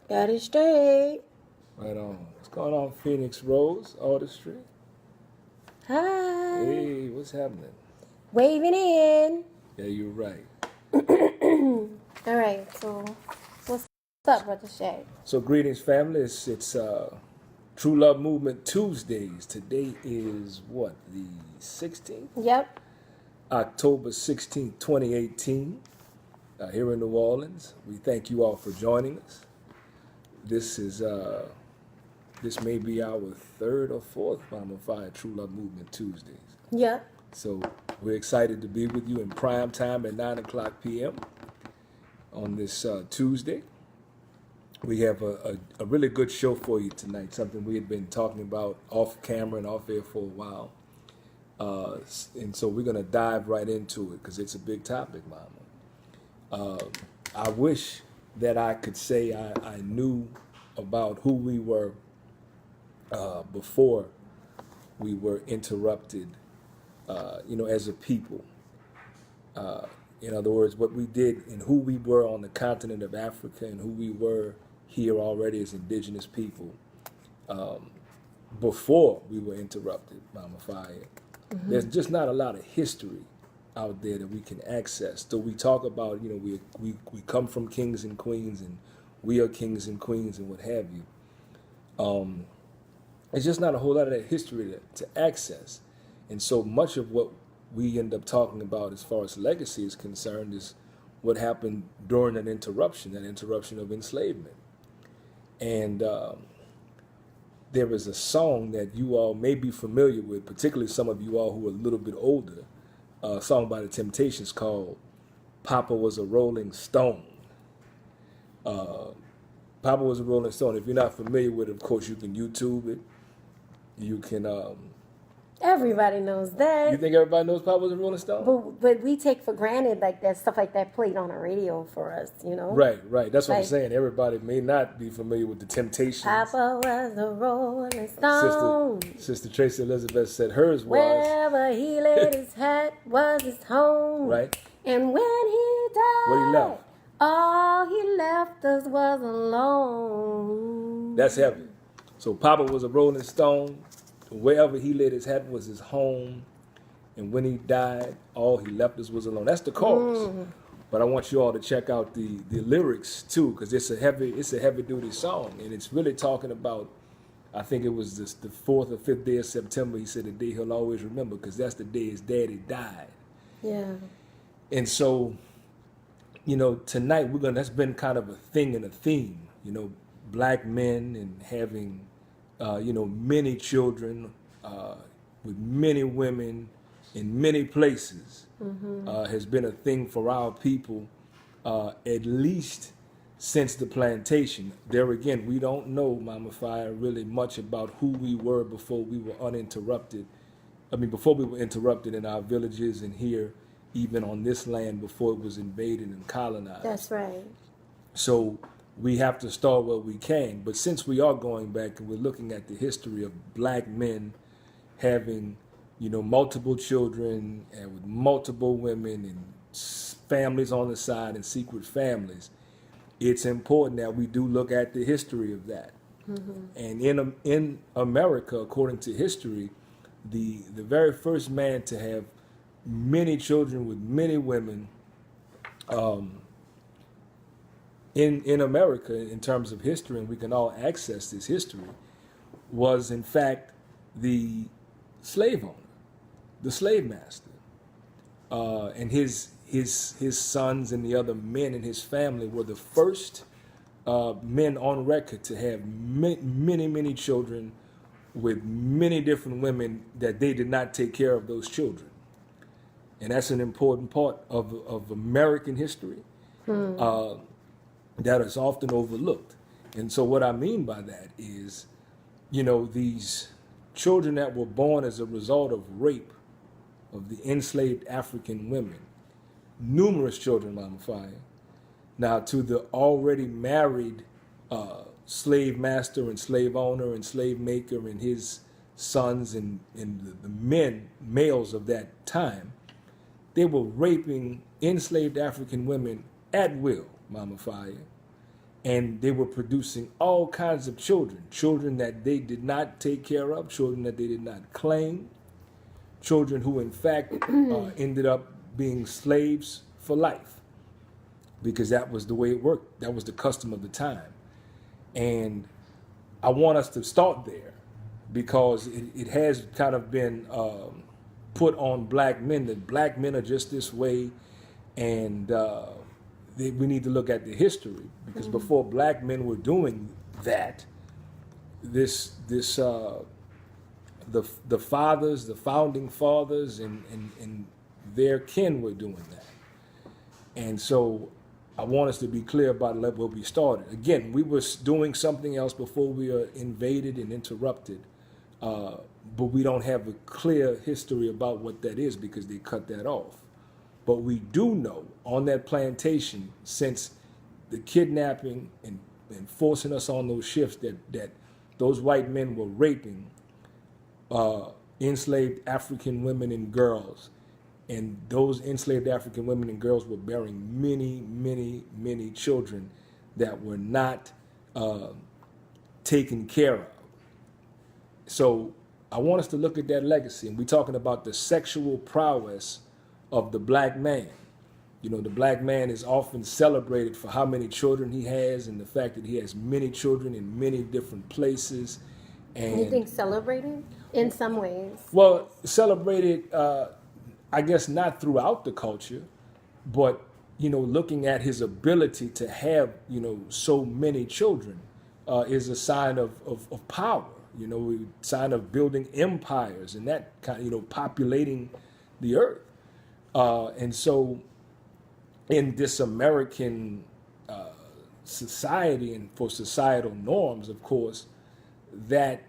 Got it straight. Right on. What's going on, Phoenix Rose Artistry? Hi. Hey, what's happening? Waving in. Yeah, you're right. All right, so what's up, Brother Shay? So, greetings, family. It's True Love Movement Tuesdays. Today is what, the 16th? Yep. October 16th, 2018. Here in New Orleans. We thank you all for joining us. This may be our third or fourth Mama Fire True Love Movement Tuesdays. Yep. So we're excited to be with you in prime time at 9 o'clock p.m. on this Tuesday. We have a really good show for you tonight, something we had been talking about off camera and off air for a while. And so we're going to dive right into it because it's a big topic, Mama. I wish that I could say I knew about who we were before we were interrupted, as a people. In other words, what we did and who we were on the continent of Africa and who we were here already as indigenous people before we were interrupted, Mama Fire. Mm-hmm. There's just not a lot of history out there that we can access. So we talk about, we come from kings and queens and we are kings and queens and what have you. It's just not a whole lot of that history to access. And so much of what we end up talking about as far as legacy is concerned is what happened during that interruption of enslavement. And there is a song that you all may be familiar with, particularly some of you all who are a little bit older, a song by the Temptations called Papa Was a Rolling Stone. Papa Was a Rolling Stone. If you're not familiar with it, of course, you can YouTube it. You can... Everybody knows that. You think everybody knows Papa Was a Rolling Stone? But we take for granted like that stuff like that played on the radio for us, Right. That's what I'm saying. Everybody may not be familiar with the Temptations. Papa was a Rolling Stone. Sister Tracy Elizabeth said hers was. Wherever he laid his hat was his home. Right. And when he died, what he left? All he left us was alone. That's heavy. So Papa was a Rolling Stone. Wherever he laid his hat was his home. And when he died, all he left us was alone. That's the chorus. Mm. But I want you all to check out the lyrics too, because it's a heavy duty song. And it's really talking about, I think it was the 4th or 5th day of September. He said the day he'll always remember, because that's the day his daddy died. Yeah. And so, tonight that's been kind of a thing and a theme, black men and having, many children with many women in many places has been a thing for our people, at least since the plantation. There again, we don't know, Mama Fire, really much about who we were before we were uninterrupted. Before we were interrupted in our villages and here, even on this land before it was invaded and colonized. That's right. So we have to start where we can. But since we are going back and we're looking at the history of black men having, multiple children and with multiple women and families on the side and secret families, it's important that we do look at the history of that. Mm-hmm. And in America, according to history, the very first man to have many children with many women in America, in terms of history, and we can all access this history, was in fact the slave owner, the slave master, and his sons and the other men in his family were the first men on record to have many children with many different women, that they did not take care of those children. And that's an important part of American history that is often overlooked. And so what I mean by that is, these children that were born as a result of rape of the enslaved African women, numerous children, Mama Fire. Now, to the already married slave master and slave owner and slave maker and his sons and the males of that time, they were raping enslaved African women at will, Mama Fire. and they were producing all kinds of children that they did not take care of, children that they did not claim, children who in fact ended up being slaves for life, because that was the way it worked. That was the custom of the time. And I want us to start there, because it has kind of been put on black men that black men are just this way, and we need to look at the history, because before black men were doing that, the fathers, the founding fathers, and their kin were doing that. And so I want us to be clear about where we started. Again, we were doing something else before we were invaded and interrupted, but we don't have a clear history about what that is, because they cut that off. But we do know on that plantation, since the kidnapping and forcing us on those shifts, that those white men were raping enslaved African women and girls. And those enslaved African women and girls were bearing many, many, many children that were not taken care of. So I want us to look at that legacy. And we're talking about the sexual prowess of the black man. You know, the black man is often celebrated for how many children he has, and the fact that he has many children in many different places. And you think celebrated? In some ways. Well, celebrated, I guess not throughout the culture, but, you know, looking at his ability to have, you know, so many children is a sign of power, you know, a sign of building empires and that kind of, you know, populating the earth. And so in this American society, and for societal norms, of course, that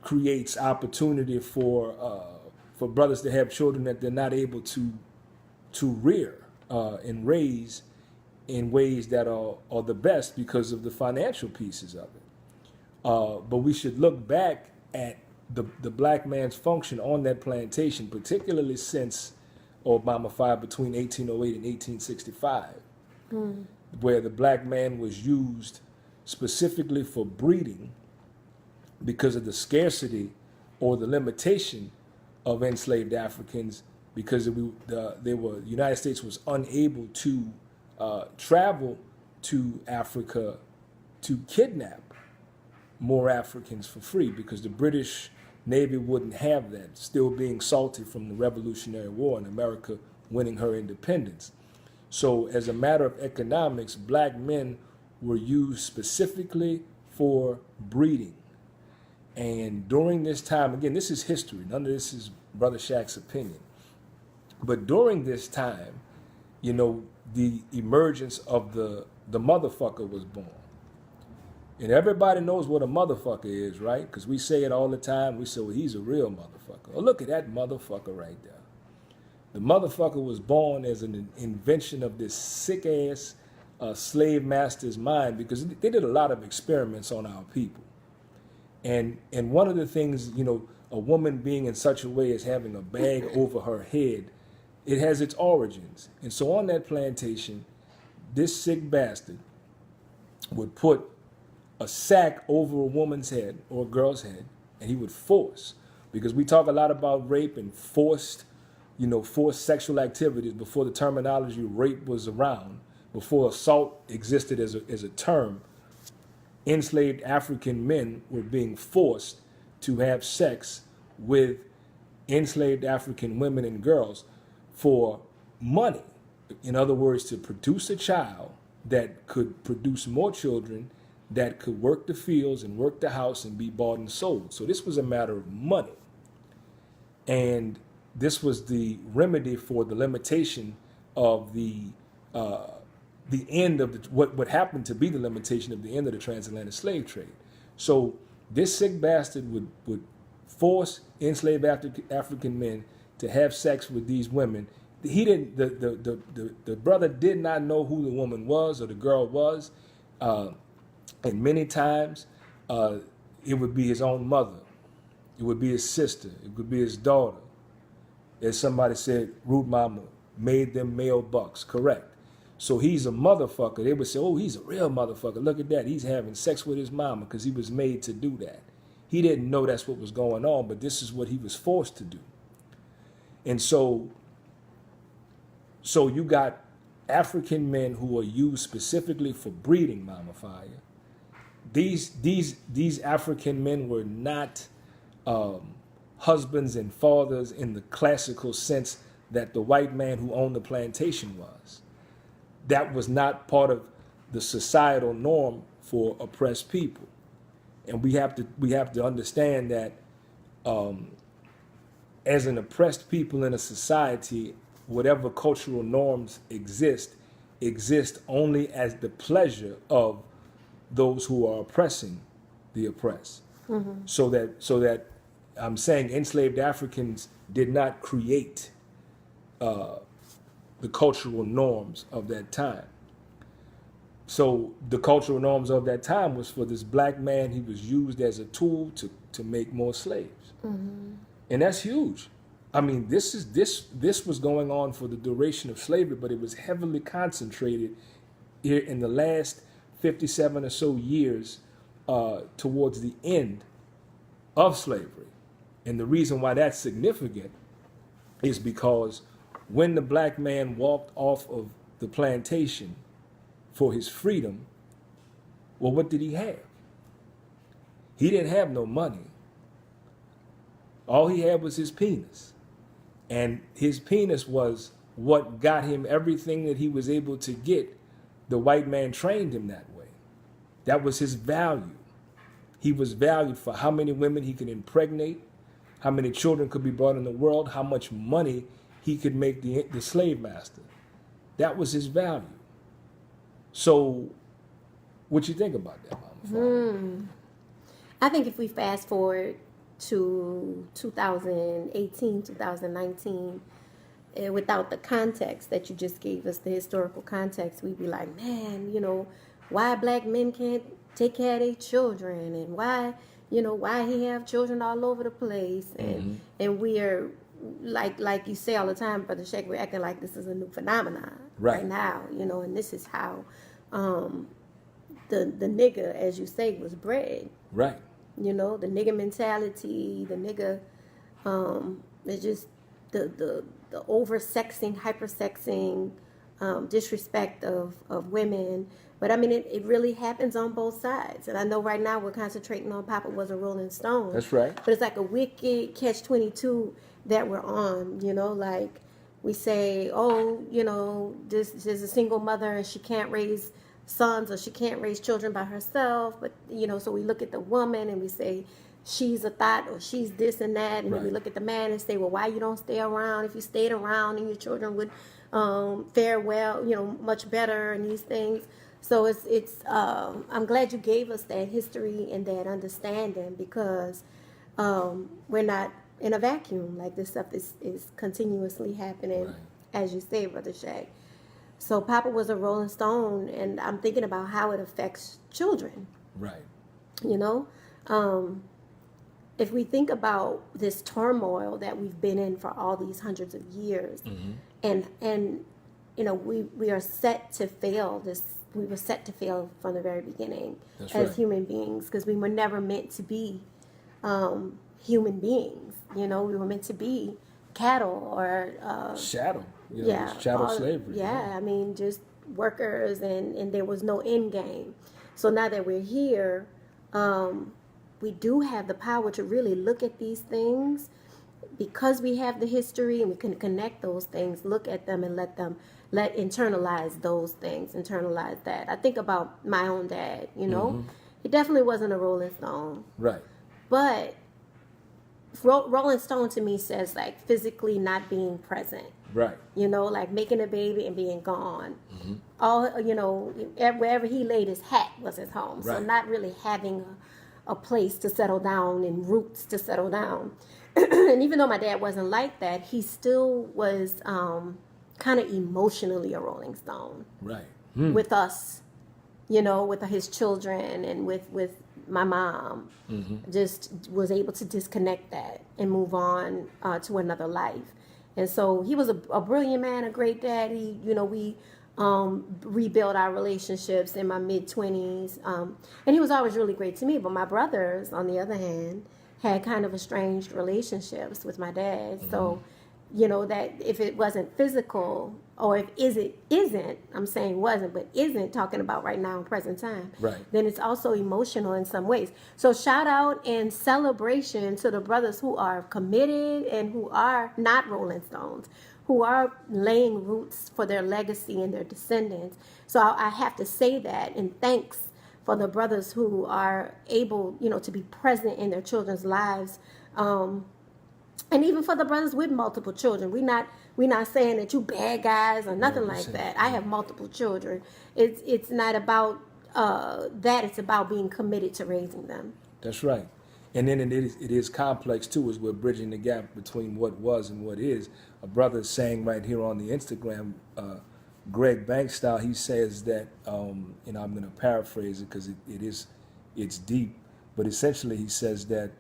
creates opportunity for brothers to have children that they're not able to rear and raise in ways that are the best because of the financial pieces of it. But we should look back at the black man's function on that plantation, particularly since Obama fired between 1808 and 1865, where the black man was used specifically for breeding because of the scarcity or the limitation of enslaved Africans, because the United States was unable to travel to Africa to kidnap more Africans for free, because the British Navy wouldn't have that, still being salty from the Revolutionary War and America winning her independence. So as a matter of economics, black men were used specifically for breeding. And during this time, again, this is history, none of this is Brother Shaq's opinion, but during this time, you know, the emergence of the motherfucker was born. And everybody knows what a motherfucker is, right? Because we say it all the time. We say, well, he's a real motherfucker. Oh, look at that motherfucker right there. The motherfucker was born as an invention of this sick-ass slave master's mind, because they did a lot of experiments on our people. And one of the things, you know, a woman being in such a way as having a bag over her head, it has its origins. And so on that plantation, this sick bastard would put a sack over a woman's head or a girl's head, and he would force, because we talk a lot about rape and forced sexual activities before the terminology rape was around, before assault existed as a term. Enslaved African men were being forced to have sex with enslaved African women and girls for money. In other words, to produce a child that could produce more children, that could work the fields and work the house and be bought and sold. So this was a matter of money. And this was the remedy for the limitation of the end of what happened to be the limitation of the end of the transatlantic slave trade. So this sick bastard would force enslaved African men to have sex with these women. He didn't. The brother did not know who the woman was or the girl was, and many times it would be his own mother, it would be his sister, it would be his daughter. As somebody said, Root Mama made them male bucks. Correct. So he's a motherfucker. They would say, oh, he's a real motherfucker. Look at that. He's having sex with his mama because he was made to do that. He didn't know that's what was going on, but this is what he was forced to do. And so you got African men who are used specifically for breeding, Mama Fire. These African men were not husbands and fathers in the classical sense that the white man who owned the plantation was. That was not part of the societal norm for oppressed people. And we have to understand that as an oppressed people in a society, whatever cultural norms exist only as the pleasure of those who are oppressing the oppressed. Mm-hmm. So that I'm saying enslaved Africans did not create the cultural norms of that time. So the cultural norms of that time was for this black man, he was used as a tool to make more slaves. Mm-hmm. And that's huge. I mean, this was going on for the duration of slavery, but it was heavily concentrated here in the last 57 or so years towards the end of slavery. And the reason why that's significant is because when the black man walked off of the plantation for his freedom, well, what did he have? He didn't have no money. All he had was his penis. And his penis was what got him everything that he was able to get. The white man trained him that way. That was his value. He was valued for how many women he could impregnate, how many children could be brought in the world, how much money he could make the slave master. That was his value. So, what you think about that, Mama? I think if we fast forward to 2018, 2019, without the context that you just gave us, the historical context, we'd be like, man, why black men can't take care of their children, and why he have children all over the place, and we are like you say all the time, Brother Sheikh, we're acting like this is a new phenomenon right now, and this is how the nigga, as you say, was bred. Right. The nigga mentality, the nigga, it's just the over-sexing, hyper-sexing, disrespect of women. But I mean, it really happens on both sides. And I know right now we're concentrating on Papa Was a Rolling Stone. That's right. But it's like a wicked catch-22 that we're on, like we say, oh, this is a single mother and she can't raise sons or she can't raise children by herself. But, so we look at the woman and we say she's a thought or she's this and that. And then we look at the man and say, well, why you don't stay around? If you stayed around and your children would fare well, much better and these things. So it's I'm glad you gave us that history and that understanding, because we're not in a vacuum. Like, this stuff is continuously happening, as you say, Brother Shaq. So Papa Was a Rolling Stone, and I'm thinking about how it affects children. Right. If we think about this turmoil that we've been in for all these hundreds of years, and we are set to fail this. We were set to fail from the very beginning. That's as human beings, because we were never meant to be human beings. We were meant to be cattle or chattel. Chattel slavery. Yeah, I mean, just workers, and there was no end game. So now that we're here, we do have the power to really look at these things, because we have the history and we can connect those things, look at them and internalize those things, internalize that. I think about my own dad, He definitely wasn't a Rolling Stone. Right. But Rolling Stone to me says, like, physically not being present. Right. Like making a baby and being gone. Mm-hmm. All, wherever he laid his hat was his home. Right. So not really having a place to settle down and roots to settle down. And even though my dad wasn't like that, he still was kind of emotionally a Rolling Stone. Right. With us, with his children and with my mom. Mm-hmm. Just was able to disconnect that and move on to another life. And so he was a brilliant man, a great daddy. We rebuild our relationships in my mid-20s. And he was always really great to me. But my brothers, on the other hand, had kind of estranged relationships with my dad. So, you know, that if it wasn't physical, or if isn't, I'm saying wasn't, but isn't talking about right now in present time, Right. then it's also emotional in some ways. So shout out and celebration to the brothers who are committed and who are not Rolling Stones, who are laying roots for their legacy and their descendants. So I have to say that, and thanks for the brothers who are able, you know, to be present in their children's lives. And even for the brothers with multiple children, we're not saying that you bad guys or nothing like that. I have multiple children. It's not about that. It's about being committed to raising them. That's right. And then it is complex too, as we're bridging the gap between what was and what is. A brother is saying right here on the Instagram, Greg Bank style, he says that, and I'm going to paraphrase it because it's deep, but essentially he says that,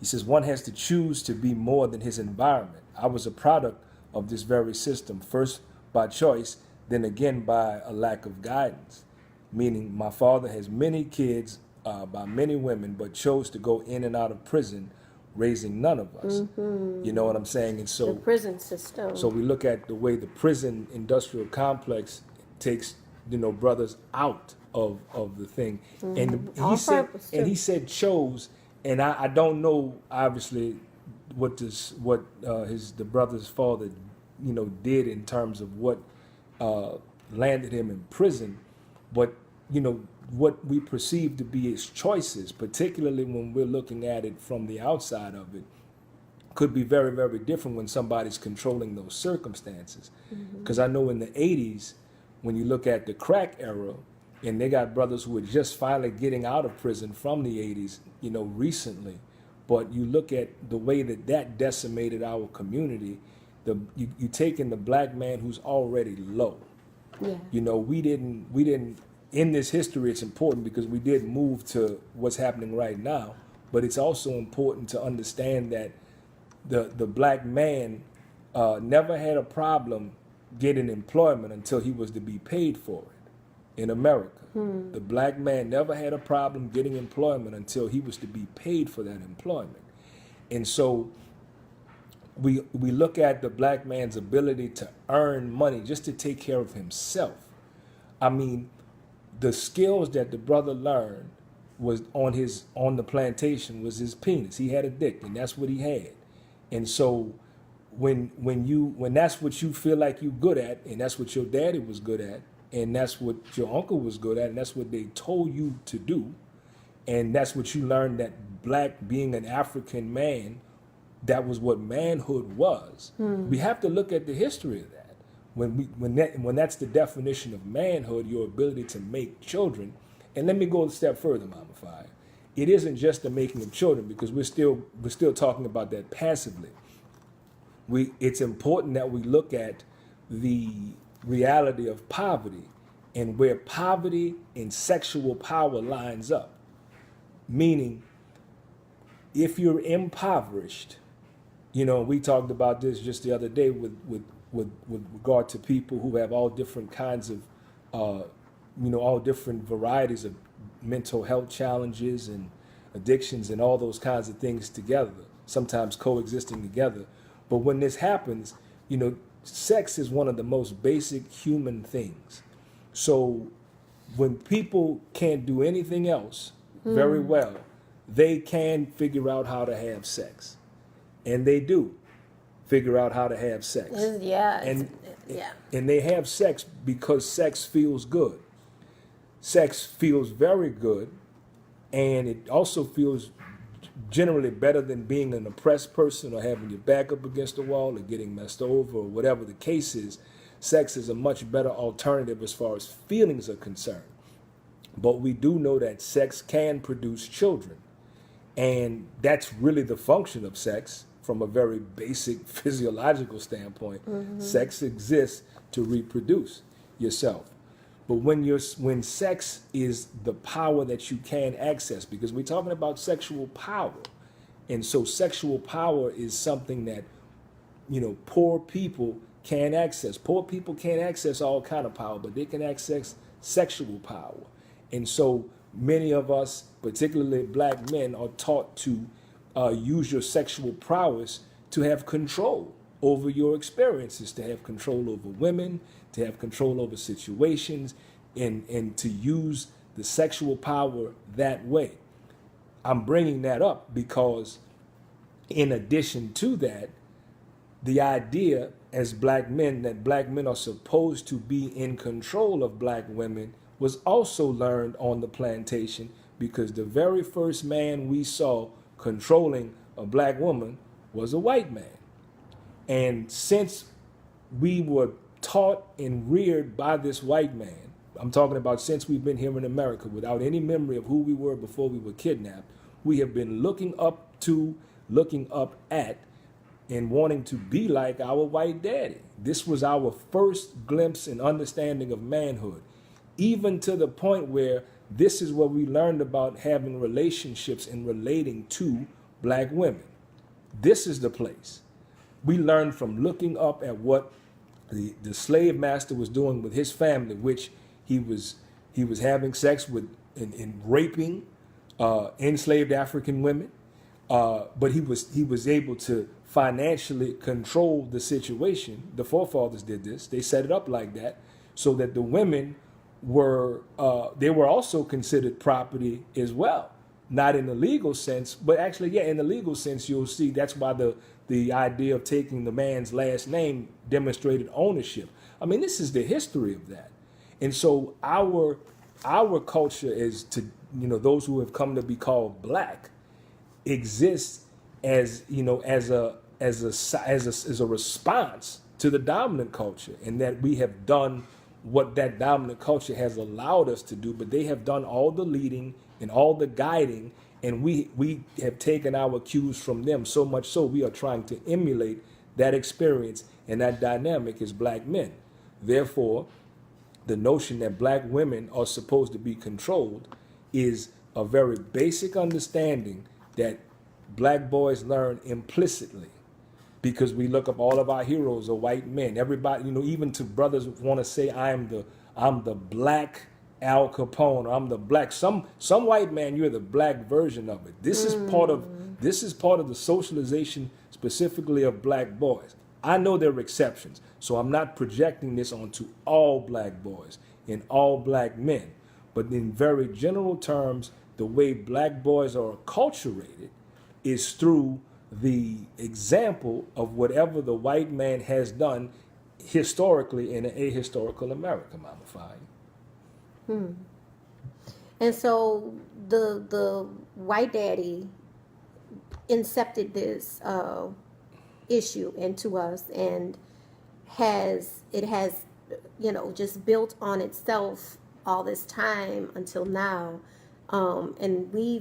he says one has to choose to be more than his environment. I was a product of this very system, first by choice, then again by a lack of guidance. Meaning my father has many kids by many women, but chose to go in and out of prison, raising none of us. You know what I'm saying? And so The prison system. so we look at the way the prison industrial complex takes, you know, brothers out of the thing. And he On said, purpose, and too. he said chose, and I don't know obviously what the brother's father, you know, did in terms of what landed him in prison, but you know what we perceive to be his choices, particularly when we're looking at it from the outside of it, could be very, very different when somebody's controlling those circumstances. Because I know in the 80s, when you look at the crack era, and they got brothers who were just finally getting out of prison from the 80s, you know, recently, but you look at the way that decimated our community, you take in the black man who's already low. Yeah. You know, we didn't in this history, it's important because we did move to what's happening right now, but it's also important to understand that the black man never had a problem getting employment until he was to be paid for it in America. The black man never had a problem getting employment until he was to be paid for that employment. And so we look at the black man's ability to earn money just to take care of himself. I mean, the skills that the brother learned was on the plantation was his penis. He had a dick, and that's what he had. And so when that's what you feel like you're good at, and that's what your daddy was good at, and that's what your uncle was good at, and that's what they told you to do, and that's what you learned, that black, being an African man, that was what manhood was. We have to look at the history of that. When that's the definition of manhood, your ability to make children. And let me go a step further, Mama Fire. It isn't just the making of children, because we're still talking about that passively. It's important that we look at the reality of poverty and where poverty and sexual power lines up. Meaning, if you're impoverished, you know, we talked about this just the other day with regard to people who have all different kinds of, all different varieties of mental health challenges and addictions and all those kinds of things together, sometimes coexisting together. But when this happens, you know, sex is one of the most basic human things. So when people can't do anything else very well, they can figure out how to have sex. And they do figure out how to have sex. Yeah. And they have sex because sex feels good. Sex feels very good, and it also feels generally better than being an oppressed person or having your back up against the wall or getting messed over or whatever the case is. Sex is a much better alternative as far as feelings are concerned. But we do know that sex can produce children, and that's really the function of sex. From a very basic physiological standpoint, sex exists to reproduce yourself. But when sex is the power that you can access, because we're talking about sexual power, and so sexual power is something that, you know, poor people can't access. Poor people can't access all kind of power, but they can access sexual power. And so many of us, particularly black men, are taught to use your sexual prowess to have control over your experiences, to have control over women, to have control over situations, and to use the sexual power that way. I'm bringing that up because in addition to that, the idea as black men that black men are supposed to be in control of black women was also learned on the plantation, because the very first man we saw controlling a black woman was a white man. And since we were taught and reared by this white man, I'm talking about since we've been here in America without any memory of who we were before we were kidnapped, we have been looking up to, looking up at, and wanting to be like our white daddy. This was our first glimpse and understanding of manhood, even to the point where this is what we learned about having relationships and relating to black women. This is the place. We learned from looking up at what the slave master was doing with his family, which he was having sex with and raping enslaved African women. But he was able to financially control the situation. The forefathers did this. They set it up like that so that the women were also considered property as well. Not in the legal sense, but actually, yeah, in the legal sense, you'll see that's why the idea of taking the man's last name demonstrated ownership. I mean, this is the history of that. And so our culture is to, those who have come to be called black exists as a response to the dominant culture, and that we have done what that dominant culture has allowed us to do, but they have done all the leading and all the guiding, and we have taken our cues from them, so much so we are trying to emulate that experience and that dynamic as black men. Therefore, the notion that black women are supposed to be controlled is a very basic understanding that black boys learn implicitly, because we look up all of our heroes are white men. Everybody, even to brothers want to say I'm the black Al Capone, or I'm the black some white man. You're the black version of it. This is part of the socialization specifically of black boys. I know there are exceptions, so I'm not projecting this onto all black boys and all black men. But in very general terms, the way black boys are acculturated is through the example of whatever the white man has done historically in an ahistorical America, Mama Fire. And so the white daddy incepted this issue into us, and has just built on itself all this time until now. And we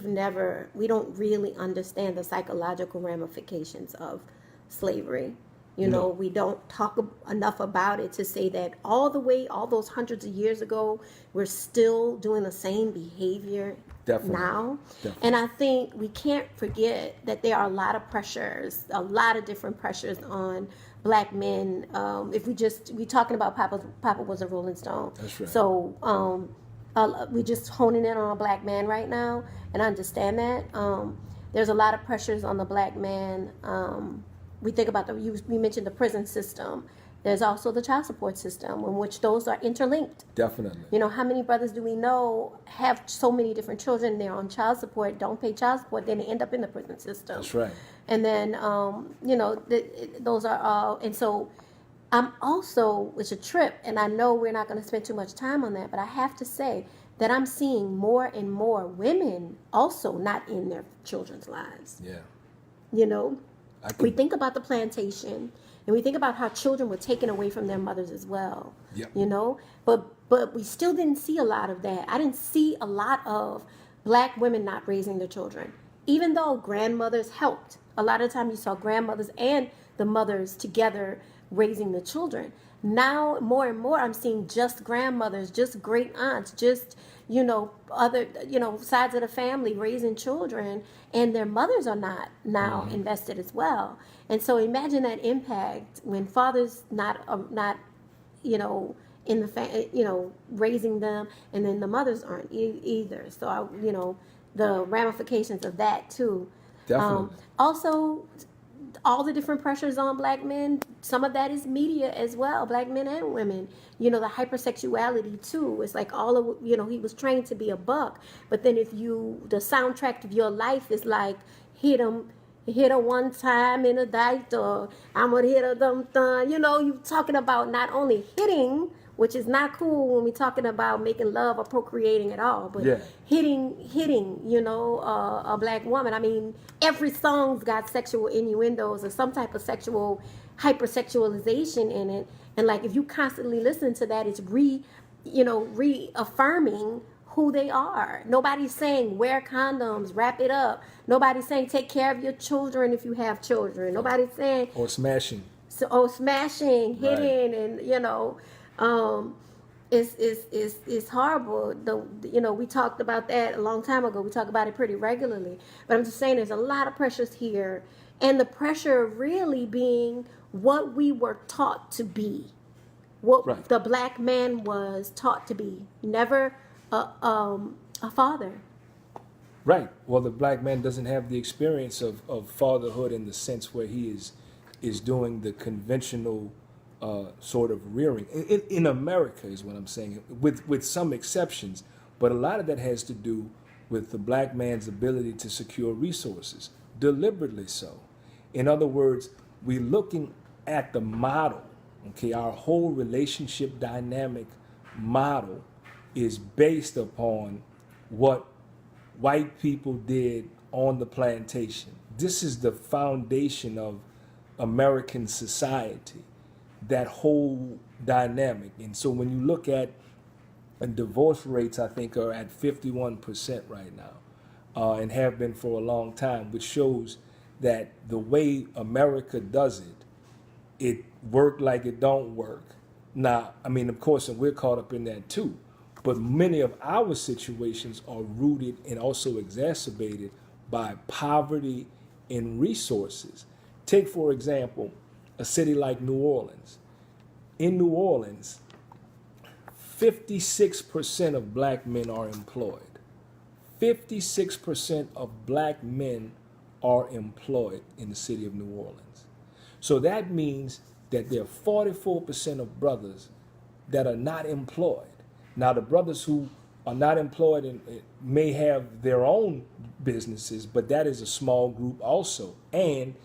don't really understand the psychological ramifications of slavery. No. We don't talk enough about it to say that all those hundreds of years ago, we're still doing the same behavior. Definitely. Now. Definitely. And I think we can't forget that there are a lot of pressures, a lot of different pressures on black men. If we talking about Papa was a Rolling Stone. That's right. So we're just honing in on a black man right now, and I understand that. There's a lot of pressures on the black man. We think about we mentioned the prison system. There's also the child support system, in which those are interlinked. Definitely. How many brothers do we know have so many different children? They're on child support, don't pay child support, then they end up in the prison system. That's right. And then, those are all. And so I'm also, it's a trip, and I know we're not going to spend too much time on that, but I have to say that I'm seeing more and more women also not in their children's lives. Yeah. We think about the plantation, and we think about how children were taken away from their mothers as well. Yep. But we still didn't see a lot of that. I didn't see a lot of black women not raising their children, even though grandmothers helped. A lot of times you saw grandmothers and the mothers together raising the children. Now, more and more, I'm seeing just grandmothers, just great aunts, just, other, sides of the family raising children, and their mothers are not now invested as well. And so imagine that impact when fathers not, in the raising them, and then the mothers aren't either. So, the ramifications of that too. Definitely. Also, all the different pressures on black men, some of that is media as well, black men and women. The hypersexuality too. It's like all of, he was trained to be a buck, but then if the soundtrack of your life is like, hit her one time in a night, or I'm gonna hit her thumb, you talking about not only hitting, which is not cool when we're talking about making love or procreating at all, but hitting, a black woman. I mean, every song's got sexual innuendos or some type of sexual hypersexualization in it. And like, if you constantly listen to that, it's reaffirming who they are. Nobody's saying wear condoms, wrap it up. Nobody's saying take care of your children if you have children. Nobody's saying or smashing. Smashing, hitting, and it's horrible. We talked about that a long time ago. We talk about it pretty regularly. But I'm just saying there's a lot of pressures here, and the pressure really being what we were taught to be, what the black man was taught to be. Never a father. Right. Well, the black man doesn't have the experience of fatherhood in the sense where he is doing the conventional sort of rearing in America is what I'm saying, with some exceptions, but a lot of that has to do with the black man's ability to secure resources, deliberately so. In other words, we're looking at the model. Okay, our whole relationship dynamic model is based upon what white people did on the plantation. This is the foundation of American society, that whole dynamic. And so when you look at, and divorce rates, I think, are at 51% right now, and have been for a long time, which shows that the way America does it worked like it don't work. Now, I mean, of course, and we're caught up in that too, but many of our situations are rooted and also exacerbated by poverty in resources. Take, for example, a city like New Orleans. In New Orleans, 56% of black men are employed. 56% of black men are employed in the city of New Orleans. So that means that there are 44% of brothers that are not employed. Now, the brothers who are not employed may have their own businesses, but that is a small group also. And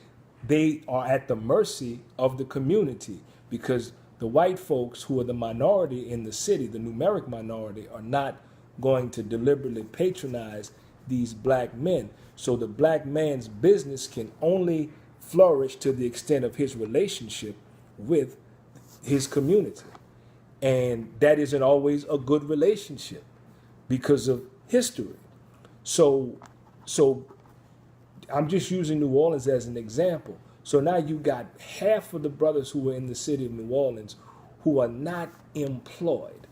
they are at the mercy of the community, because the white folks, who are the minority in the city, the numeric minority, are not going to deliberately patronize these black men. So the black man's business can only flourish to the extent of his relationship with his community. And that isn't always a good relationship because of history. So I'm just using New Orleans as an example. So now you got half of the brothers who are in the city of New Orleans who are not employed.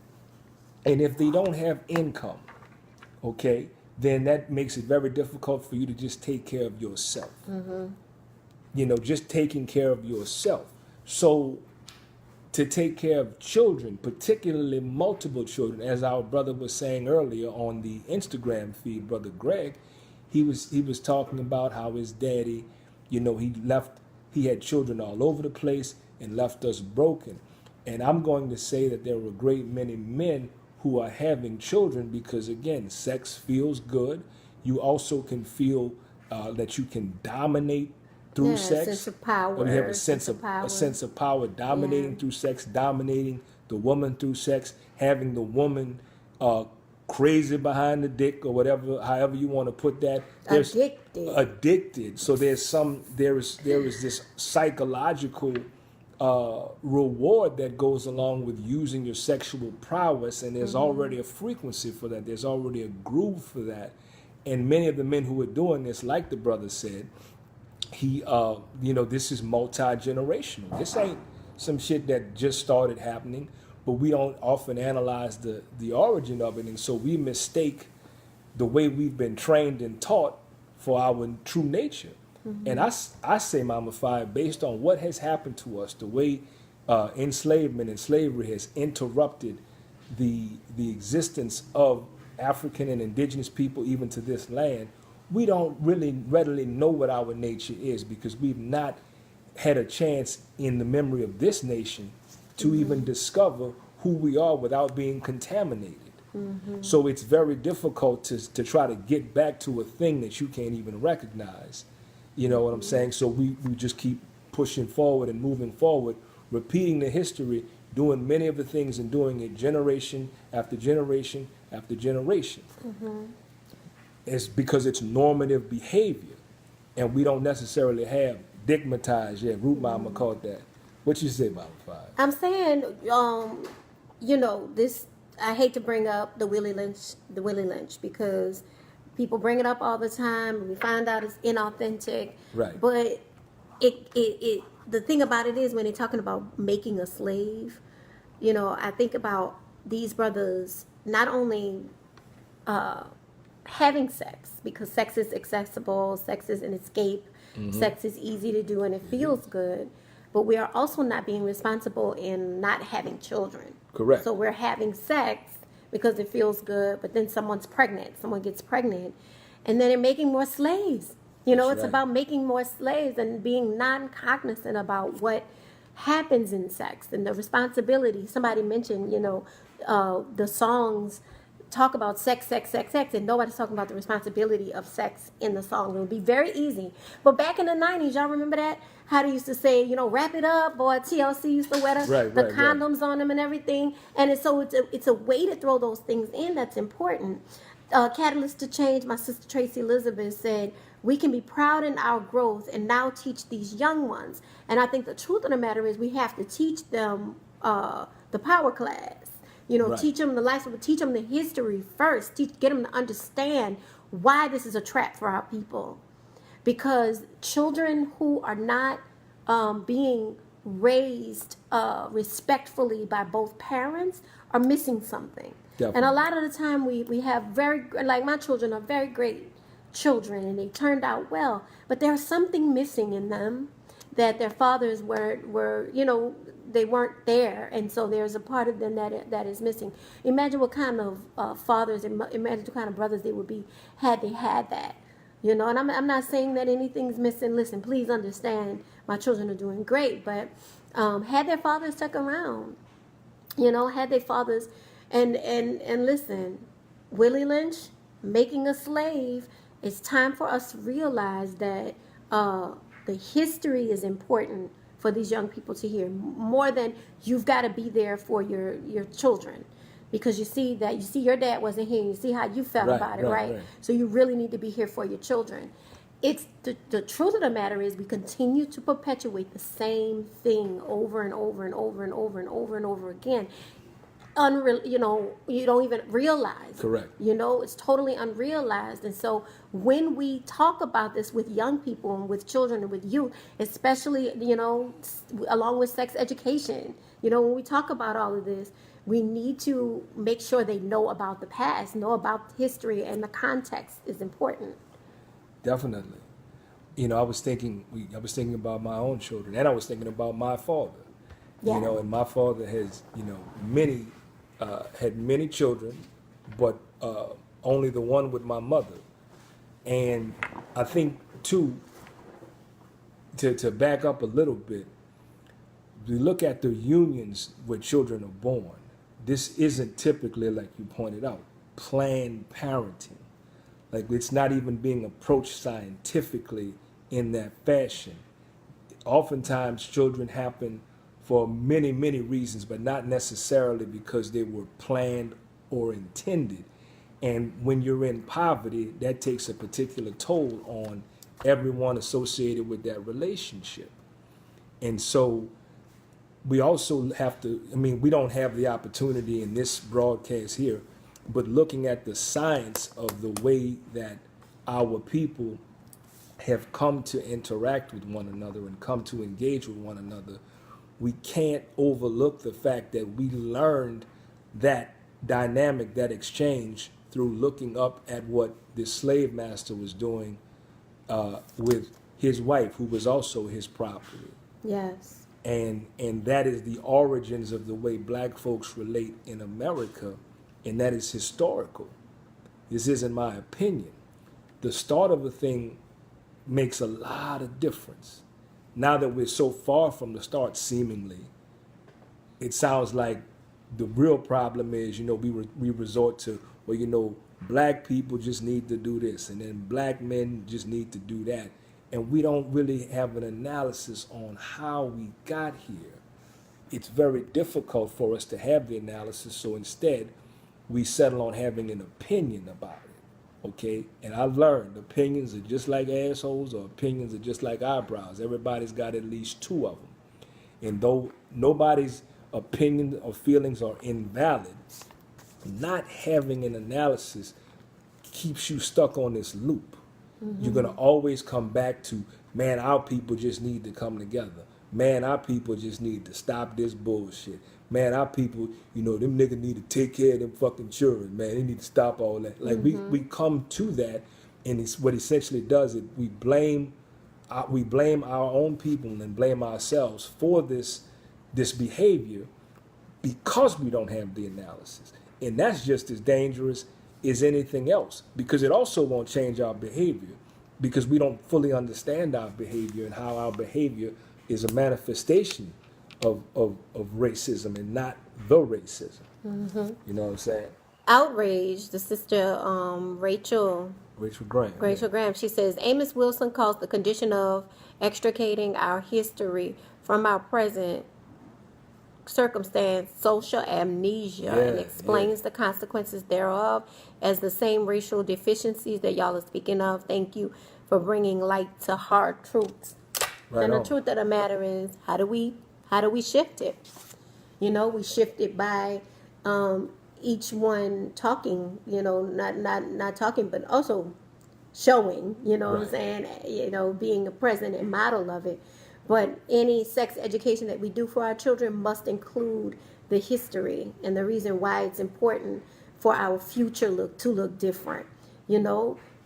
And if they don't have income, okay, then that makes it very difficult for you to just take care of yourself. Just taking care of yourself. So to take care of children, particularly multiple children, as our brother was saying earlier on the Instagram feed, Brother Greg, he was talking about how his daddy, he had children all over the place and left us broken. And I'm going to say that there are a great many men who are having children because, again, sex feels good. You also can feel that you can dominate through sex. A sense of power. Or you have a sense of power, dominating through sex, dominating the woman through sex, having the woman crazy behind the dick, or whatever, however you want to put that. There's addicted. So there is this psychological reward that goes along with using your sexual prowess, and there's already a frequency for that. There's already a groove for that. And many of the men who are doing this, like the brother said, he, this is multi-generational. This ain't some shit that just started happening, but we don't often analyze the origin of it, and so we mistake the way we've been trained and taught for our true nature. And I say, Mama Fire, based on what has happened to us, the way enslavement and slavery has interrupted the existence of African and indigenous people even to this land, we don't really readily know what our nature is, because we've not had a chance in the memory of this nation to even discover who we are without being contaminated. So it's very difficult to try to get back to a thing that you can't even recognize. You know what I'm saying? So we just keep pushing forward and moving forward, repeating the history, doing many of the things and doing it generation after generation after generation. It's because it's normative behavior, and we don't necessarily have digmatized yet. Root Mama called that. What you say, Mama Five? I'm saying, this. I hate to bring up the Willie Lynch, because people bring it up all the time, and we find out it's inauthentic. Right. But it the thing about it is, when they're talking about making a slave, I think about these brothers not only having sex, because sex is accessible, sex is an escape, sex is easy to do, and it feels good. But we are also not being responsible in not having children. Correct. So we're having sex because it feels good, but then someone gets pregnant, and then they're making more slaves. It's right. about making more slaves and being non-cognizant about what happens in sex and the responsibility. Somebody mentioned, the songs talk about sex, and nobody's talking about the responsibility of sex in the song. It would be very easy. But back in the 90s, y'all remember that? How they used to say, wrap it up, or TLC used to wear the condoms on them and everything. And it's a way to throw those things in that's important. Catalyst to Change, my sister Tracy Elizabeth said, we can be proud in our growth and now teach these young ones. And I think the truth of the matter is, we have to teach them the power class. Right. Teach them the life, teach them the history first. Get them to understand why this is a trap for our people. Because children who are not being raised respectfully by both parents are missing something. Definitely. And a lot of the time we have my children are very great children, and they turned out well. But there's something missing in them that their fathers were they weren't there, and so there's a part of them that is missing. Imagine what kind of fathers, imagine what kind of brothers they would be had they had that. And I'm not saying that anything's missing. Listen, please understand, my children are doing great, but had their fathers stuck around, had their fathers, and listen, Willie Lynch, making a slave, it's time for us to realize that the history is important for these young people to hear, more than you've got to be there for your children. Because you see your dad wasn't here, and you see how you felt about it, right? So you really need to be here for your children. It's the truth of the matter is, we continue to perpetuate the same thing over and over and over and over and over and over again. You don't even realize. Correct. It's totally unrealized. And so when we talk about this with young people and with children and with youth, especially, along with sex education, when we talk about all of this, we need to make sure they know about the past, know about history, and the context is important. Definitely. I was thinking about my own children, and I was thinking about my father. Yeah. And my father has, had many children, but only the one with my mother. And I think, too, to back up a little bit, we look at the unions where children are born. This isn't typically, like you pointed out, planned parenting. Like, it's not even being approached scientifically in that fashion. Oftentimes, children happen for many, many reasons, but not necessarily because they were planned or intended. And when you're in poverty, that takes a particular toll on everyone associated with that relationship. And so we also have to, we don't have the opportunity in this broadcast here, but looking at the science of the way that our people have come to interact with one another and come to engage with one another, we can't overlook the fact that we learned that dynamic, that exchange, through looking up at what this slave master was doing with his wife, who was also his property. Yes. And that is the origins of the way black folks relate in America, and that is historical. This isn't my opinion. The start of a thing makes a lot of difference. Now that we're so far from the start, seemingly, it sounds like the real problem is, we resort to, well, black people just need to do this, and then black men just need to do that. And we don't really have an analysis on how we got here. It's very difficult for us to have the analysis, so instead, we settle on having an opinion about it, okay? And I've learned opinions are just like assholes, or opinions are just like eyebrows. Everybody's got at least two of them. And though nobody's opinion or feelings are invalid, not having an analysis keeps you stuck on this loop. Mm-hmm. You're going to always come back to, man, our people just need to come together. Man, our people just need to stop this bullshit. Man, our people, them niggas need to take care of them fucking children, man. They need to stop all that. Like, we come to that, and it's what essentially does it. We blame our own people and blame ourselves for this behavior because we don't have the analysis. And that's just as dangerous as anything else, because it also won't change our behavior, because we don't fully understand our behavior and how our behavior is a manifestation of racism and not the racism. Mm-hmm. You know what I'm saying? Outrage, the sister Rachel Graham, she says, Amos Wilson calls the condition of extricating our history from our present circumstance social amnesia, and explains the consequences thereof as the same racial deficiencies that y'all are speaking of. Thank you for bringing light to hard truths. Right. And the truth of the matter is, how do we shift it? We shift it by each one talking, not talking, but also showing, what I'm saying, being a present and model of it. But any sex education that we do for our children must include the history and the reason why it's important for our future to look different.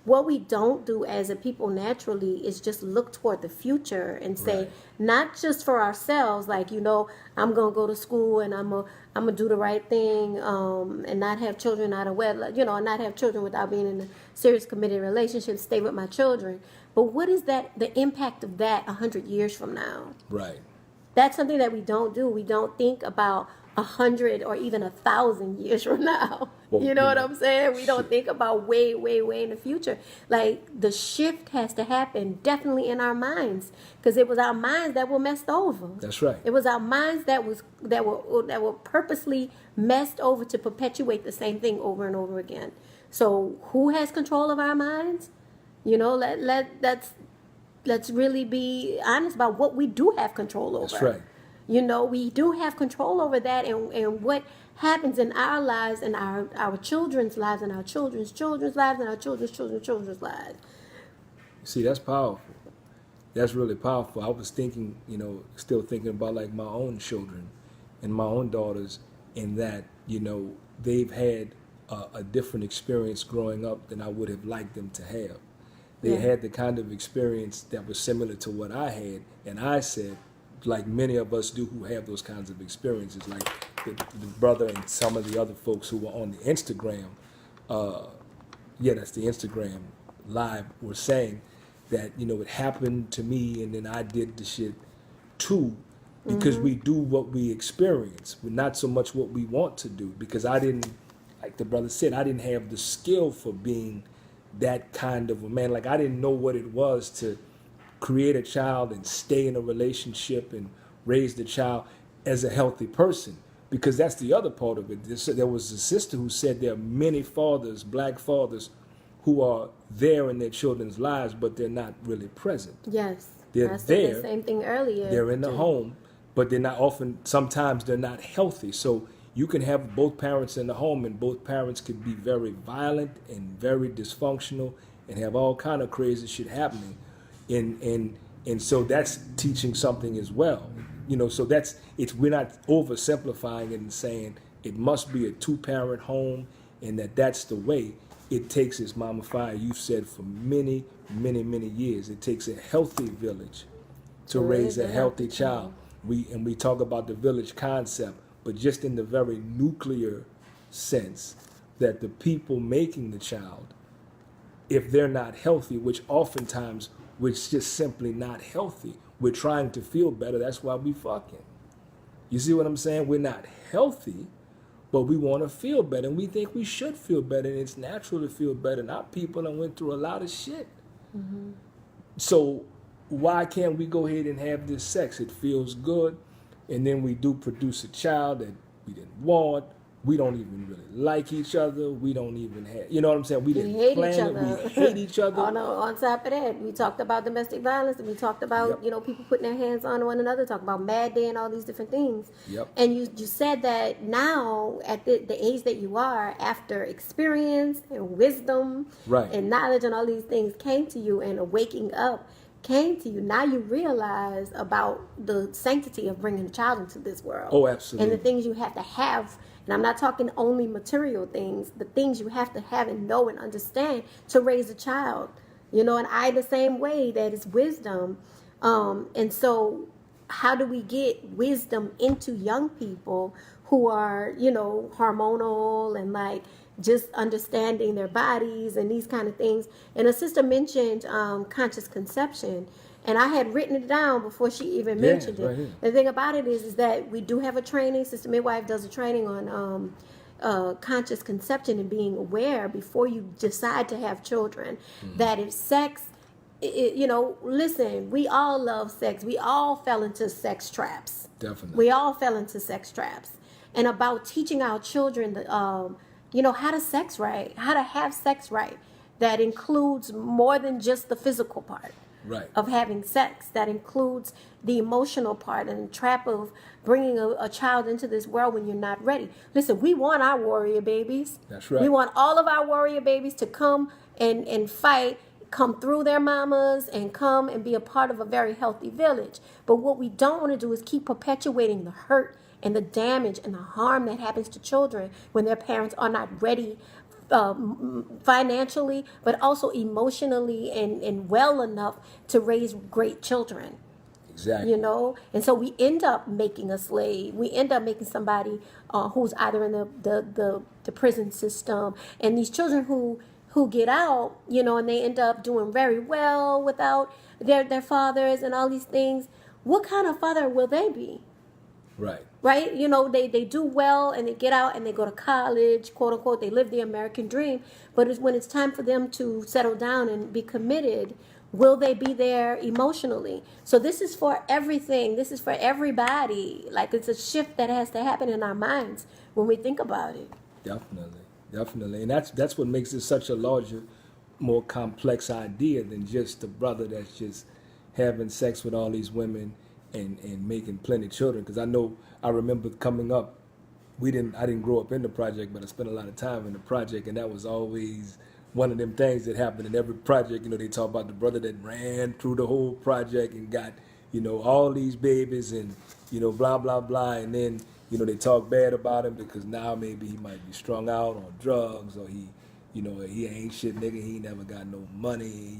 What we don't do as a people naturally is just look toward the future and say, right, not just for ourselves, like, I'm going to go to school and I'm going to do the right thing and not have children out of wedlock, not have children without being in a serious committed relationship, stay with my children. But what is the impact of that 100 years from now? Right. That's something that we don't do. We don't think about 100 or even 1,000 years from now. Well, you know what I'm saying? We don't think about way, way, way in the future. Like, the shift has to happen definitely in our minds, because it was our minds that were messed over. That's right. It was our minds that were purposely messed over to perpetuate the same thing over and over again. So who has control of our minds? Let's really be honest about what we do have control over. That's right. We do have control over that, and what happens in our lives and our children's lives and our children's children's lives and our children's children's lives. See, that's powerful. That's really powerful. I was thinking, still thinking about like my own children and my own daughters, in that, they've had a different experience growing up than I would have liked them to have. They had the kind of experience that was similar to what I had, and I said, like many of us do who have those kinds of experiences, like the brother and some of the other folks who were on the Instagram, that's the Instagram live, were saying that, it happened to me and then I did the shit too, because we do what we experience, but not so much what we want to do, because I didn't, like the brother said, I didn't have the skill for being that kind of a man. Like, I didn't know what it was to create a child and stay in a relationship and raise the child as a healthy person, because that's the other part of it. There was a sister who said there are many fathers, black fathers, who are there in their children's lives, but they're not really present. Yes, they're I said there. The same thing earlier. They're in the home, but they're not often. Sometimes they're not healthy. So you can have both parents in the home, and both parents could be very violent and very dysfunctional and have all kind of crazy shit happening. And so that's teaching something as well. So we're not oversimplifying it and saying it must be a 2-parent home and that's the way. It takes, as Mama Fire, you've said for many, many, many years, it takes a healthy village to raise a healthy child. We talk about the village concept, but just in the very nuclear sense, that the people making the child, if they're not healthy, which oftentimes we're just simply not healthy, we're trying to feel better, that's why we fucking. You see what I'm saying? We're not healthy, but we want to feel better, and we think we should feel better, and it's natural to feel better. And our people done went through a lot of shit. Mm-hmm. So why can't we go ahead and have this sex? It feels good, and then we do produce a child that we didn't want. We don't even really like each other. We don't even have, you know what I'm saying? We didn't plan it. We hate each other. On top of that, we talked about domestic violence, and we talked about, people putting their hands on one another, talking about Mad Day and all these different things. Yep. And you said that now, at the age that you are, after experience and wisdom and knowledge and all these things came to you, and a waking up came to you, now you realize about the sanctity of bringing a child into this world. Oh, absolutely. And the things you have to have. And I'm not talking only material things, the things you have to have and know and understand to raise a child. And I, the same way, that is wisdom. And so how do we get wisdom into young people who are, hormonal and like just understanding their bodies and these kind of things? And a sister mentioned conscious conception. And I had written it down before she even mentioned it. Right. The thing about it is that we do have a training. Sister Midwife does a training on conscious conception and being aware before you decide to have children. Mm-hmm. That if sex, listen, we all love sex. We all fell into sex traps. Definitely. We all fell into sex traps. And about teaching our children, how to sex right, how to have sex right. That includes more than just the physical part. Right. Of having sex. That includes the emotional part and the trap of bringing a child into this world when you're not ready. Listen, we want our warrior babies. That's right. We want all of our warrior babies to come and fight, come through their mamas, and come and be a part of a very healthy village. But what we don't want to do is keep perpetuating the hurt and the damage and the harm that happens to children when their parents are not ready financially, but also emotionally and well enough to raise great children. Exactly. And so we end up making a slave. We end up making somebody who's either in the prison system, and these children who get out, and they end up doing very well without their fathers and all these things. What kind of father will they be? Right. Right? They do well and they get out and they go to college, quote unquote, they live the American dream. But when it's time for them to settle down and be committed, will they be there emotionally? So this is for everything. This is for everybody. Like, it's a shift that has to happen in our minds when we think about it. Definitely. And that's what makes it such a larger, more complex idea than just the brother that's just having sex with all these women and making plenty of children. Because I remember coming up, I didn't grow up in the project, but I spent a lot of time in the project, and that was always one of them things that happened in every project. They talk about the brother that ran through the whole project and got, all these babies and, blah, blah, blah. And then, they talk bad about him because now maybe he might be strung out on drugs, or he ain't shit nigga, he never got no money,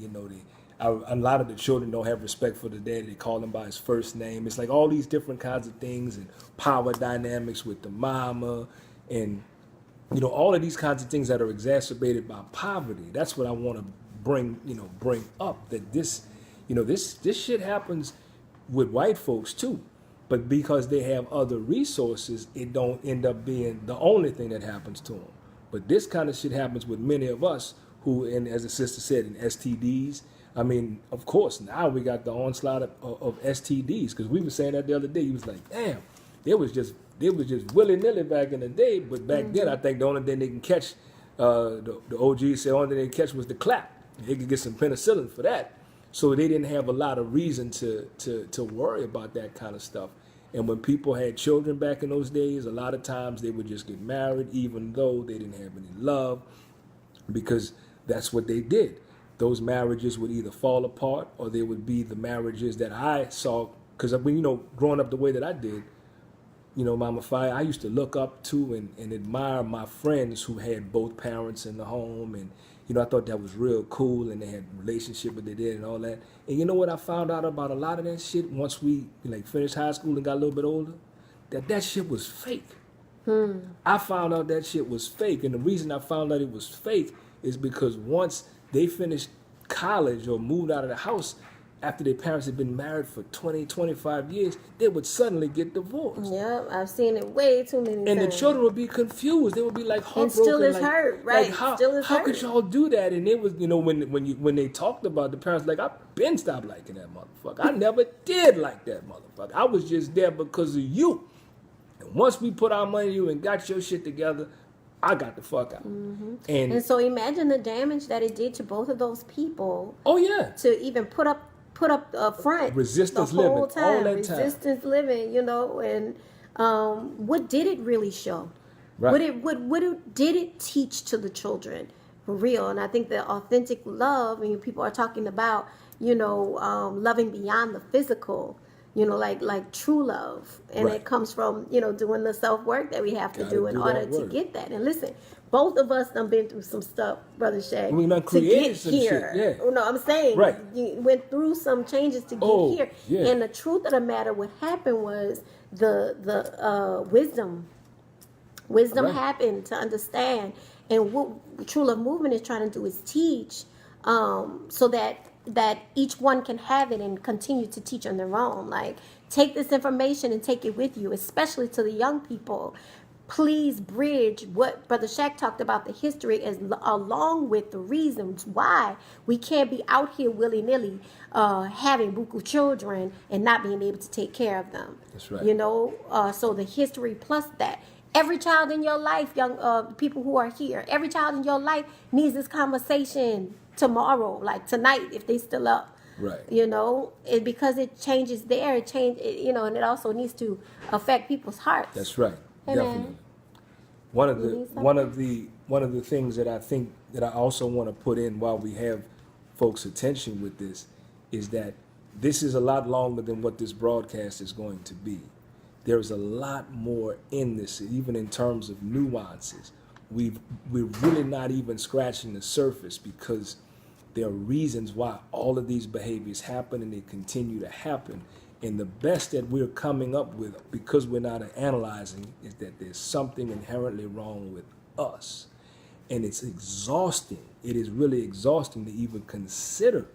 a lot of the children don't have respect for the daddy. They call him by his first name. It's like all these different kinds of things, and power dynamics with the mama, and all of these kinds of things that are exacerbated by poverty. That's what I want to bring up, that this shit happens with white folks too, but because they have other resources, it don't end up being the only thing that happens to them. But this kind of shit happens with many of us who, and as the sister said, in STDs. I mean, of course, now we got the onslaught of STDs, because we were saying that the other day. He was like, damn, it was just willy-nilly back in the day, but back then I think the only thing they can catch, the OGs said the only thing they can catch was the clap. They could get some penicillin for that. So they didn't have a lot of reason to worry about that kind of stuff. And when people had children back in those days, a lot of times they would just get married even though they didn't have any love, because that's what they did. those marriages would either fall apart or they would be the marriages that I saw. Because when growing up the way that I did, Mama Fire, I used to look up to and admire my friends who had both parents in the home, and I thought that was real cool, and they had a relationship with they did and all that. And you know what I found out about a lot of that shit once we finished high school and got a little bit older? That shit was fake. I found out that shit was fake, and the reason I found out it was fake is because once they finished college or moved out of the house, after their parents had been married for 20, 25 years, they would suddenly get divorced. Yep, I've seen it way too many times. And the children would be confused. They would be like heartbroken. And still is hurt, right? How Still is hurt. could y'all do that? And it was, when they talked about the parents, like, I've been stopped liking that motherfucker. I never did like that motherfucker. I was just there because of you. And once we put our money in you and got your shit together, I got the fuck out. And so imagine the damage that it did to both of those people. Oh yeah. To even put up a front resistance the whole living time, all that resistance time. living, and what did it really show? Right. What did it teach to the children for real? And I think the authentic love, and people are talking about loving beyond the physical, like true love, and Right. it comes from doing the self work that we have to do in order to get that. And listen, both of us done been through some stuff, Brother Shaq, We done to created get some here. shit, yeah. No, I'm saying Right. you went through some changes to get here. Yeah. And the truth of the matter, what happened was the wisdom Right. happened to understand. And what True Love Movement is trying to do is teach, so that each one can have it and continue to teach on their own. Like, take this information and take it with you, especially to the young people. Please bridge what Brother Shaq talked about, the history, along with the reasons why we can't be out here willy-nilly having buku children and not being able to take care of them. That's right. So the history plus that. Every child in your life, young people who are here, every child in your life needs this conversation tomorrow, like tonight, if they still up. Right. Because it changes there, and it also needs to affect people's hearts. That's right. Hey, Definitely. man. One of the things that I think that I also want to put in while we have folks' attention with this is that this is a lot longer than what this broadcast is going to be. There's a lot more in this, even in terms of nuances. We're really not even scratching the surface, because there are reasons why all of these behaviors happen, and they continue to happen. And the best that we're coming up with, because we're not analyzing, is that there's something inherently wrong with us. And it's exhausting. It is really exhausting to even consider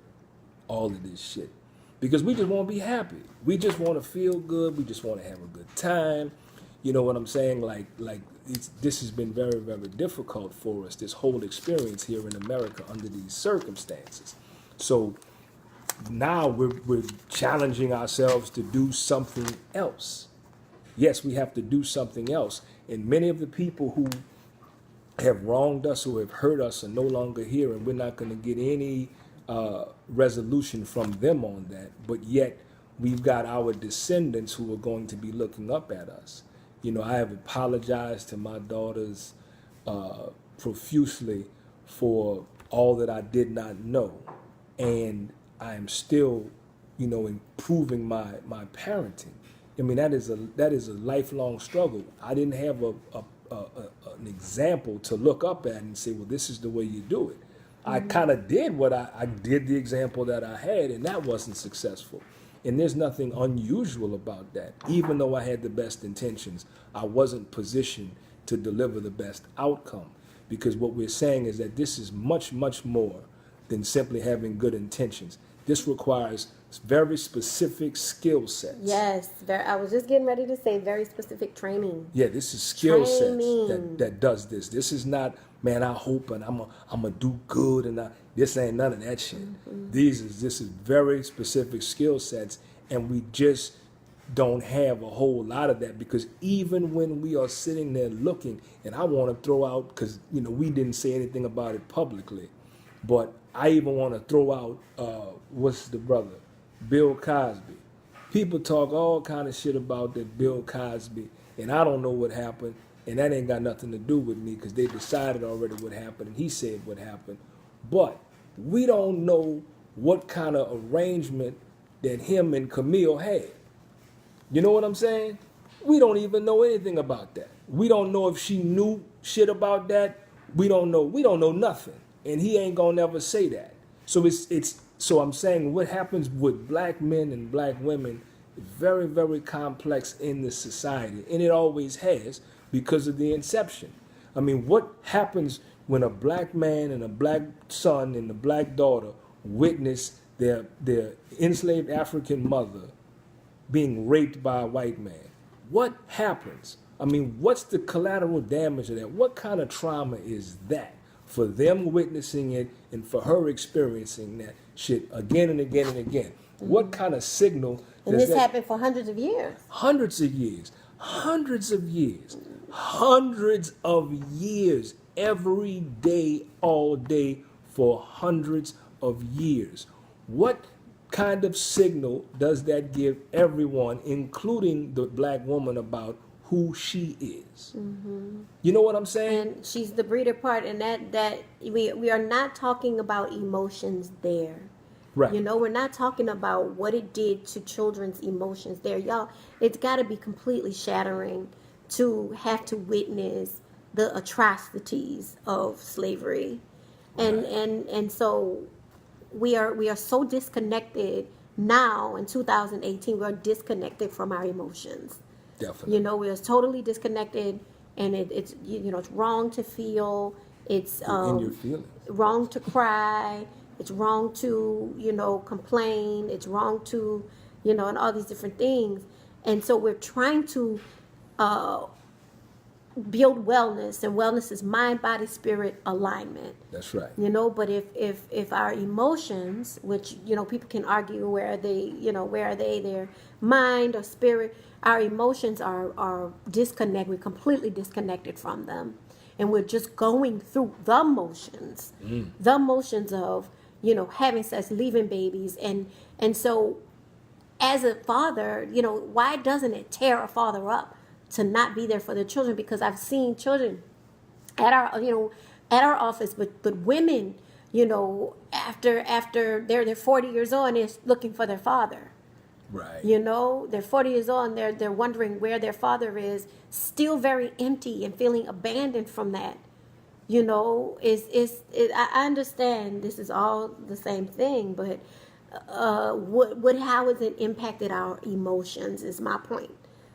all of this shit. Because we just want to be happy. We just want to feel good. We just want to have a good time. You know what I'm saying? This has been very, very difficult for us, this whole experience here in America under these circumstances. So now we're challenging ourselves to do something else. Yes, we have to do something else. And many of the people who have wronged us or have hurt us are no longer here, and we're not going to get any resolution from them on that. But yet we've got our descendants who are going to be looking up at us. I have apologized to my daughters profusely for all that I did not know. And I am still, improving my parenting. I mean, that is a lifelong struggle. I didn't have an example to look up at and say, well, this is the way you do it. I kind of did what I did the example that I had, and that wasn't successful. And there's nothing unusual about that. Even though I had the best intentions, I wasn't positioned to deliver the best outcome. Because what we're saying is that this is much, much more than simply having good intentions. This requires very specific skill sets. Yes, I was just getting ready to say very specific training. Yeah, this is skill Training. sets that does this. This is not, man, I hope and I'm a do good, and this ain't none of that shit. Mm-hmm. This is very specific skill sets, and we just don't have a whole lot of that, because even when we are sitting there looking, and I want to throw out, because we didn't say anything about it publicly, but I even want to throw out what's the brother, Bill Cosby. People talk all kind of shit about that Bill Cosby, and I don't know what happened, and that ain't got nothing to do with me, because they decided already what happened, and he said what happened. But we don't know what kind of arrangement that him and Camille had. You know what I'm saying? We don't even know anything about that. We don't know if she knew shit about that. We don't know. We don't know nothing. And he ain't gonna never say that. So so I'm saying what happens with black men and black women is very, very complex in this society. And it always has because of the inception. I mean, what happens when a black man and a black son and a black daughter witness their enslaved African mother being raped by a white man? What happens? I mean, what's the collateral damage of that? What kind of trauma is that for them witnessing it and for her experiencing that shit again and again and again? What kind of signal And does this that... happened for hundreds of years. Hundreds of years. Hundreds of years. Hundreds of years. Every day, all day, for hundreds of years. What kind of signal does that give everyone, including the black woman, about who she is? Mm-hmm. You know what I'm saying? And she's the breeder part, and that we are not talking about emotions there. Right. You know, we're not talking about what it did to children's emotions there. Y'all, it's got to be completely shattering to have to witness the atrocities of slavery. And Right. and so we are so disconnected now in 2018. We're disconnected from our emotions. Definitely. You know, we're totally disconnected, and it's it's wrong to feel. It's In your feelings. wrong to cry. It's wrong to complain. It's wrong to and all these different things. And so we're trying to build wellness, and wellness is mind, body, spirit alignment. That's right. But if our emotions, which people can argue where are they, their mind or spirit, our emotions are disconnected. We're completely disconnected from them, and we're just going through the motions, the motions of having sex, leaving babies, and so as a father, why doesn't it tear a father up to not be there for their children? Because I've seen children at our office, but women, after they're 40 years old and they're looking for their father. Right. They're 40 years old and they're wondering where their father is, still very empty and feeling abandoned from that. I understand this is all the same thing, but how has it impacted our emotions is my point.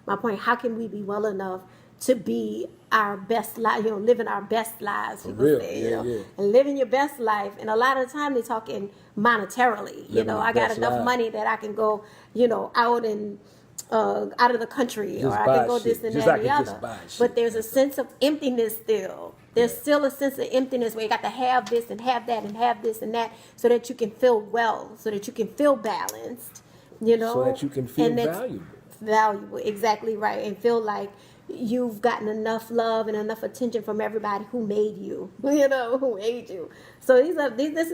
My point, how can we be well enough to be our best life, living our best lives, For people real. say, Yeah. and living your best life. And a lot of the time they're talking monetarily. Living I your got best enough life. money that I can go, out and out of the country, Just or I buy can go shit. this and Just that I and the can just other. buy shit. But there's a sense of emptiness still. There's Yeah. still a sense of emptiness where you got to have this and have that and have this and that so that you can feel well, so that you can feel balanced, So that you can feel and that's valuable, exactly right, and feel like you've gotten enough love and enough attention from everybody who made you, who made you. So this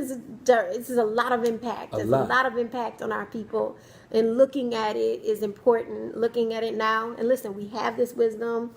is a lot of impact. There's a lot of impact on our people, and looking at it is important. Looking at it now, and listen, we have this wisdom.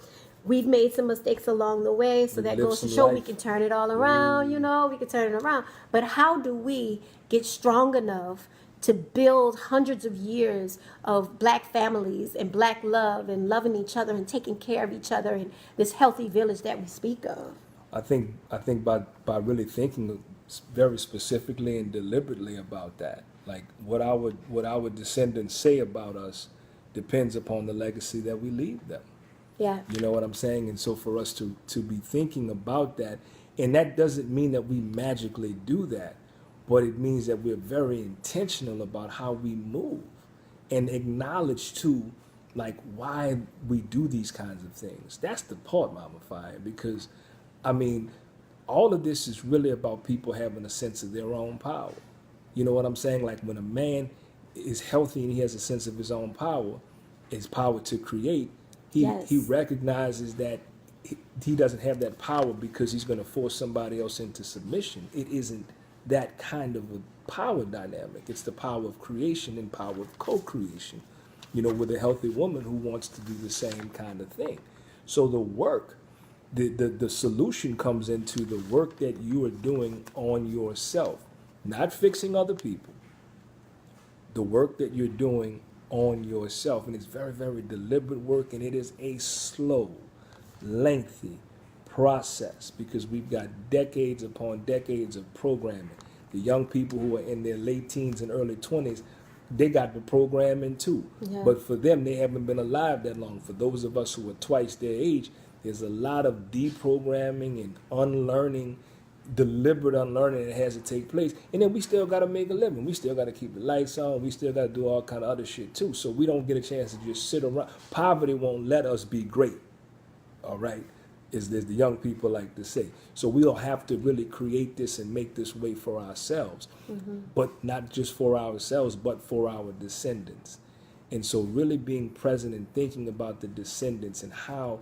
We've made some mistakes along the way, so that goes to show we can turn it all around, we can turn it around. But how do we get strong enough to build hundreds of years of black families and black love and loving each other and taking care of each other and this healthy village that we speak of? I think by really thinking very specifically and deliberately about that, like what our descendants say about us depends upon the legacy that we leave them. Yeah. You know what I'm saying? And so for us to be thinking about that, and that doesn't mean that we magically do that, but it means that we're very intentional about how we move and acknowledge too, like why we do these kinds of things. That's the part, Mama Fire, because I mean, all of this is really about people having a sense of their own power. You know what I'm saying? Like when a man is healthy and he has a sense of his own power, his power to create, he recognizes that he doesn't have that power because he's going to force somebody else into submission. It isn't that kind of a power dynamic. It's the power of creation and power of co-creation, with a healthy woman who wants to do the same kind of thing. So the work, the solution comes into the work that you are doing on yourself. not fixing other people, the work that you're doing on yourself. And it's very, very deliberate work, and it is a slow, lengthy process because we've got decades upon decades of programming. The young people who are in their late teens and early 20s, they got the programming too. Yeah. But for them, they haven't been alive that long. For those of us who are twice their age, there's a lot of deprogramming and unlearning, deliberate unlearning that has to take place. And then we still got to make a living. We still got to keep the lights on. We still got to do all kind of other shit too. So we don't get a chance to just sit around. Poverty won't let us be great. All right, is the young people like to say. So we'll have to really create this and make this way for ourselves, but not just for ourselves, but for our descendants. And so really being present and thinking about the descendants and how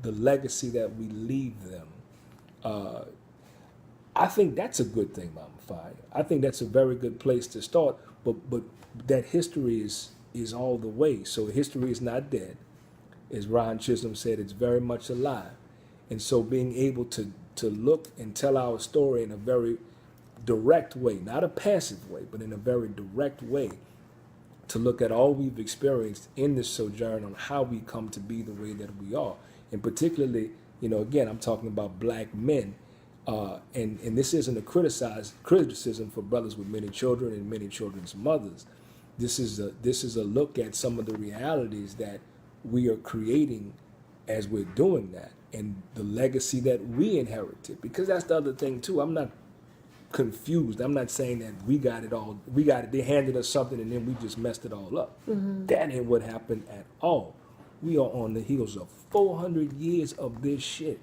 the legacy that we leave them. I think that's a good thing, Mama Fire. I think that's a very good place to start. But that history is all the way. So history is not dead. As Ron Chisholm said, it's very much alive. And so being able to look and tell our story in a very direct way, not a passive way, but in a very direct way, to look at all we've experienced in this sojourn on how we come to be the way that we are. And particularly, again, I'm talking about black men. And this isn't a criticism for brothers with many children and many children's mothers. This is a look at some of the realities that we are creating as we're doing that, and the legacy that we inherited. Because that's the other thing too. I'm not confused. I'm not saying that we got it. They handed us something and then we just messed it all up. That ain't what happened at all. We are on the heels of 400 years of this shit.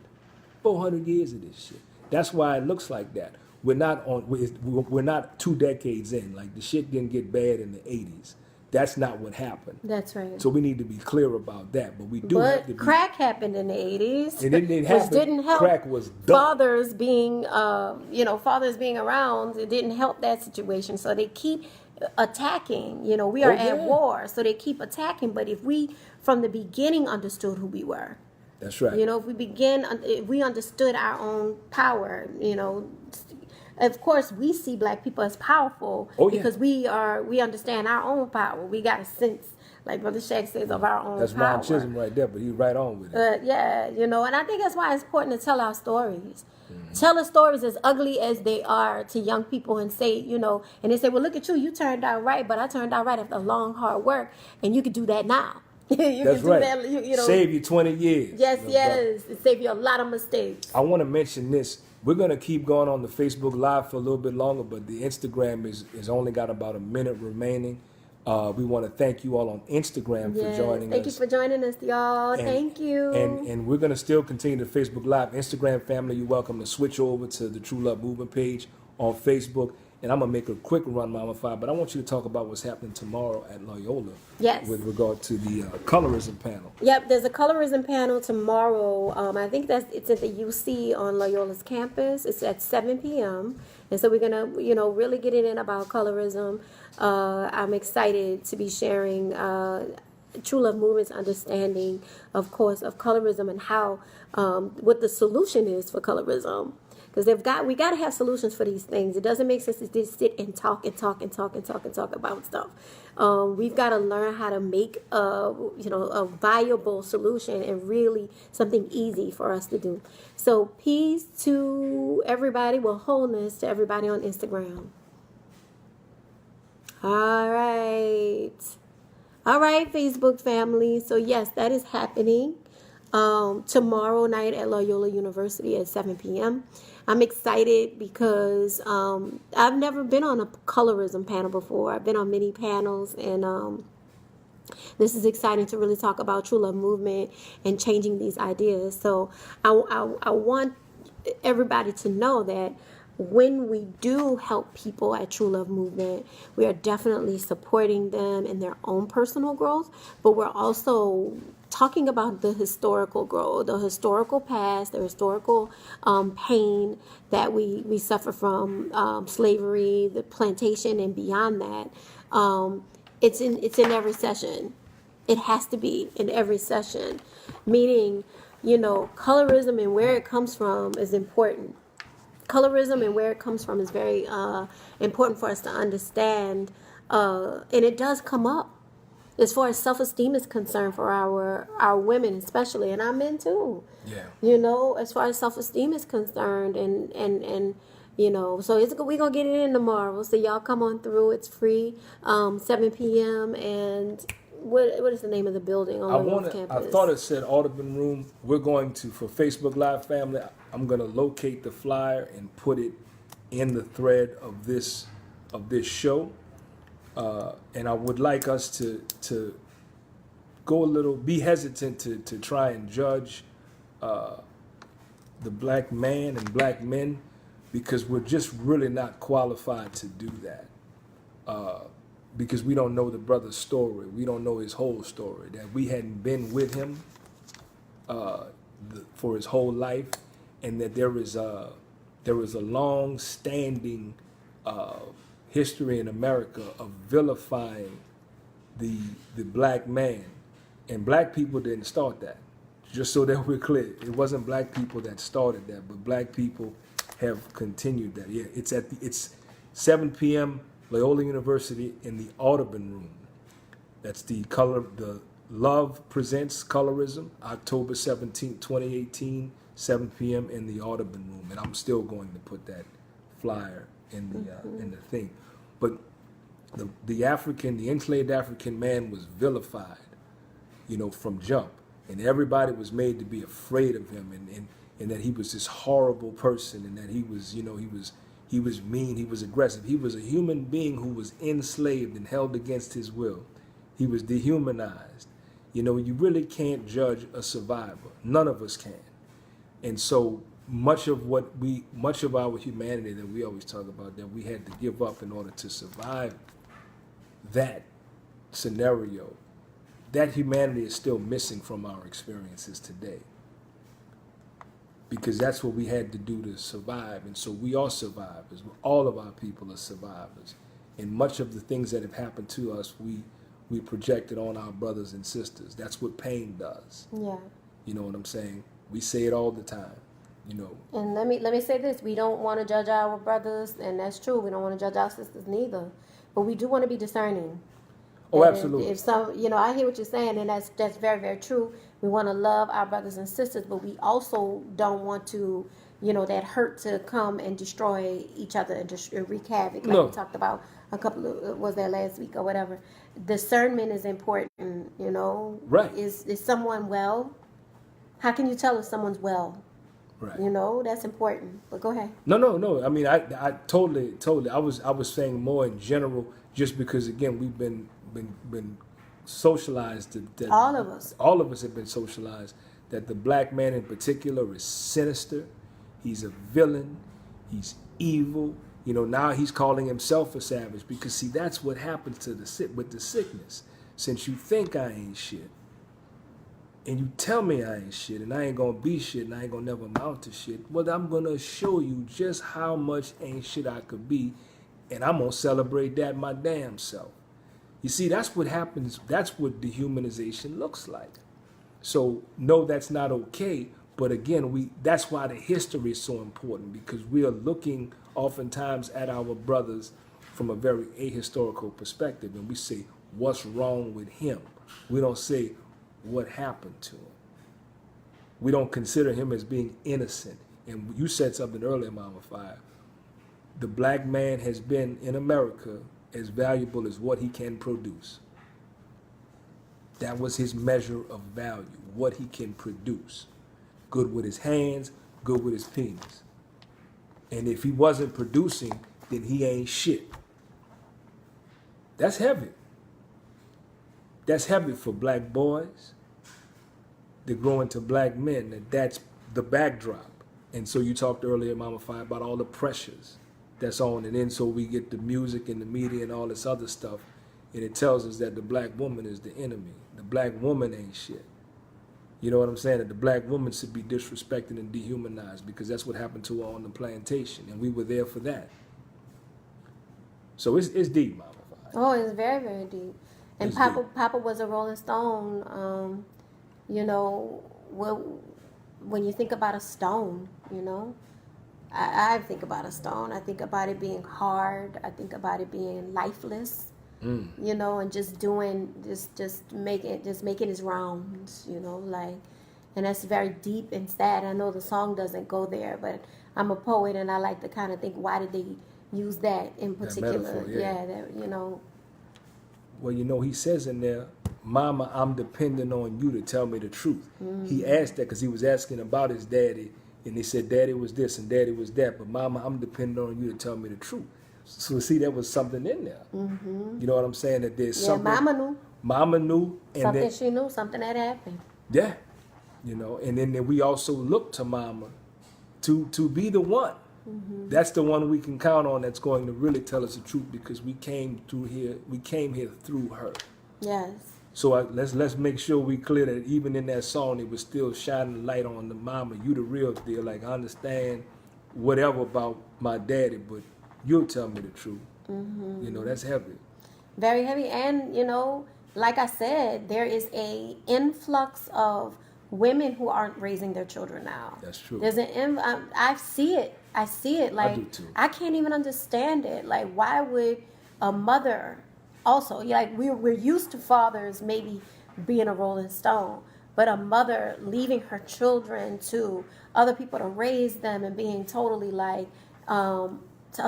400 years of this shit. That's why it looks like that. We're not 2 decades in. Like the shit didn't get bad in the 80s. That's not what happened. That's right. So we need to be clear about that. But we do have to be. Crack happened in the 80s. It didn't happen. Didn't help. Crack was dumb. Fathers being around. It didn't help that situation. So they keep attacking. We are at war. So they keep attacking. But if we, from the beginning, understood who we were. That's right. If we understood our own power, of course, we see black people as powerful because we understand our own power. We got a sense, like Brother Shaq says, of our own power. That's Ron Chisholm right there, but he's right on with it. And I think that's why it's important to tell our stories. Tell the stories as ugly as they are to young people and say, and they say, well, look at you turned out right, but I turned out right after a long, hard work, and you can do that now. That's right. Save you 20 years. Yes. It save you a lot of mistakes. I want to mention this. We're going to keep going on the Facebook Live for a little bit longer, but the Instagram is only got about a minute remaining. We want to thank you all on Instagram for joining us. Thank you for joining us, y'all. Thank you. And we're going to still continue the Facebook Live. Instagram family, you're welcome to switch over to the True Love Movement page on Facebook. And I'm going to make a quick run, Mama Five, but I want you to talk about what's happening tomorrow at Loyola. Yes. With regard to the colorism panel. Yep, there's a colorism panel tomorrow. I think it's at the UC on Loyola's campus. It's at 7 p.m. And so we're going to, really get it in about colorism. I'm excited to be sharing True Love Movement's understanding, of course, of colorism and how, what the solution is for colorism. Because we got to have solutions for these things. It doesn't make sense to just sit and talk about stuff. We've got to learn how to make a viable solution and really something easy for us to do. So peace to everybody, wholeness to everybody on Instagram. All right, Facebook family. So yes, that is happening tomorrow night at Loyola University at 7 p.m. I'm excited because I've never been on a colorism panel before. I've been on many panels, and this is exciting to really talk about True Love Movement and changing these ideas. So I want everybody to know that when we do help people at True Love Movement, we are definitely supporting them in their own personal growth, but we're also talking about the historical growth, the historical past, the historical pain that we suffer from slavery, the plantation, and beyond that. It's in every session. It has to be in every session, meaning, colorism and where it comes from is important. colorism and where it comes from is very important for us to understand, and it does come up as far as self-esteem is concerned for our women especially, and our men too. Yeah. You know, as far as self-esteem is concerned, and you know, so we're gonna get it in tomorrow. So y'all come on through. It's free, 7 p.m. and what is the name of the building on the North Campus? I thought it said Audubon Room. We're going to, for Facebook Live family, I'm going to locate the flyer and put it in the thread of this show. And I would like us to go a little, be hesitant to try and judge the black man and black men, because we're just really not qualified to do that. Because we don't know the brother's story. We don't know his whole story. That we hadn't been with him for his whole life, and that there is a long-standing history in America of vilifying the black man, and black people didn't start that. Just so that we're clear, it wasn't black people that started that, but black people have continued that. Yeah, it's 7 p.m. Loyola University in the Audubon Room. That's the Love Presents Colorism, October 17th, 2018, 7 p.m. in the Audubon Room. And I'm still going to put that flyer in the thing. But the enslaved African man was vilified, from jump. And everybody was made to be afraid of him, and that he was this horrible person, and that he was mean, he was aggressive. He was a human being who was enslaved and held against his will. He was dehumanized. You really can't judge a survivor. None of us can. And so much of our humanity that we always talk about, that we had to give up in order to survive that scenario, that humanity is still missing from our experiences today. Because that's what we had to do to survive. And so we are survivors. All of our people are survivors. And much of the things that have happened to us, we projected on our brothers and sisters. That's what pain does. Yeah. You know what I'm saying? We say it all the time, And let me say this. We don't want to judge our brothers, and that's true. We don't want to judge our sisters neither. But we do want to be discerning. Oh, absolutely. If some, I hear what you're saying, and that's very, very true. We want to love our brothers and sisters, but we also don't want to, that hurt to come and destroy each other and just wreak havoc, like we talked about was that last week or whatever. Discernment is important, Right. Is someone well? How can you tell if someone's well? Right. That's important. But go ahead. No. I mean, I totally. I was saying more in general, just because again we've been socialized that all of us have been socialized that the black man in particular is sinister. He's a villain. He's evil. Now he's calling himself a savage, because see, that's what happens with the sickness. Since you think I ain't shit, and you tell me I ain't shit, and I ain't gonna be shit, and I ain't gonna never amount to shit, well, I'm gonna show you just how much ain't shit I could be, and I'm gonna celebrate that my damn self. You see, that's what happens. That's what dehumanization looks like. So, no, that's not okay. But again, that's why the history is so important, because we are looking oftentimes at our brothers from a very ahistorical perspective, and we say, what's wrong with him? We don't say, what happened to him? We don't consider him as being innocent. And you said something earlier, Mama Fire. The black man has been in America as valuable as what he can produce. That was his measure of value, what he can produce. Good with his hands, good with his penis. And if he wasn't producing, then he ain't shit. That's heavy. That's heavy for black boys. They grow into black men, and that's the backdrop. And so you talked earlier, Mama Fire, about all the pressures that's on. And then so we get the music and the media and all this other stuff, and it tells us that the black woman is the enemy. The black woman ain't shit. You know what I'm saying? That the black woman should be disrespected and dehumanized, because that's what happened to her on the plantation, and we were there for that. So it's deep, Mama Fire. Oh, it's very, very deep. And Papa was a Rolling Stone. When you think about a stone, I think about a stone. I think about it being hard. I think about it being lifeless. You know, and just doing just making his rounds. You know, like, and that's very deep and sad. I know the song doesn't go there, but I'm a poet and I like to kind of think, why did they use that in particular? That metaphor, yeah. That, you know. Well, you know, he says in there, Mama, I'm depending on you to tell me the truth. He asked that because he was asking about his daddy, and he said, Daddy was this and Daddy was that, but Mama, I'm depending on you to tell me the truth. So see, there was something in there. You know what I'm saying? That there's something. Mama knew. Mama knew. And something then, she knew, something that happened. Yeah. You know, and then we also look to Mama to be the one. That's the one we can count on that's going to really tell us the truth, because we came here through her. Yes. So let's make sure we clear that even in that song, it was still shining light on the Mama. You the real deal. Like, I understand whatever about my daddy, but you'll tell me the truth. You know, that's heavy. Very heavy. And, you know, like I said, there is a influx of women who aren't raising their children now. That's true. There's I see it. Like, I do too. I can't even understand it. Like, why would a mother also, like, we're used to fathers maybe being a rolling stone, but a mother leaving her children to other people to raise them and being totally like a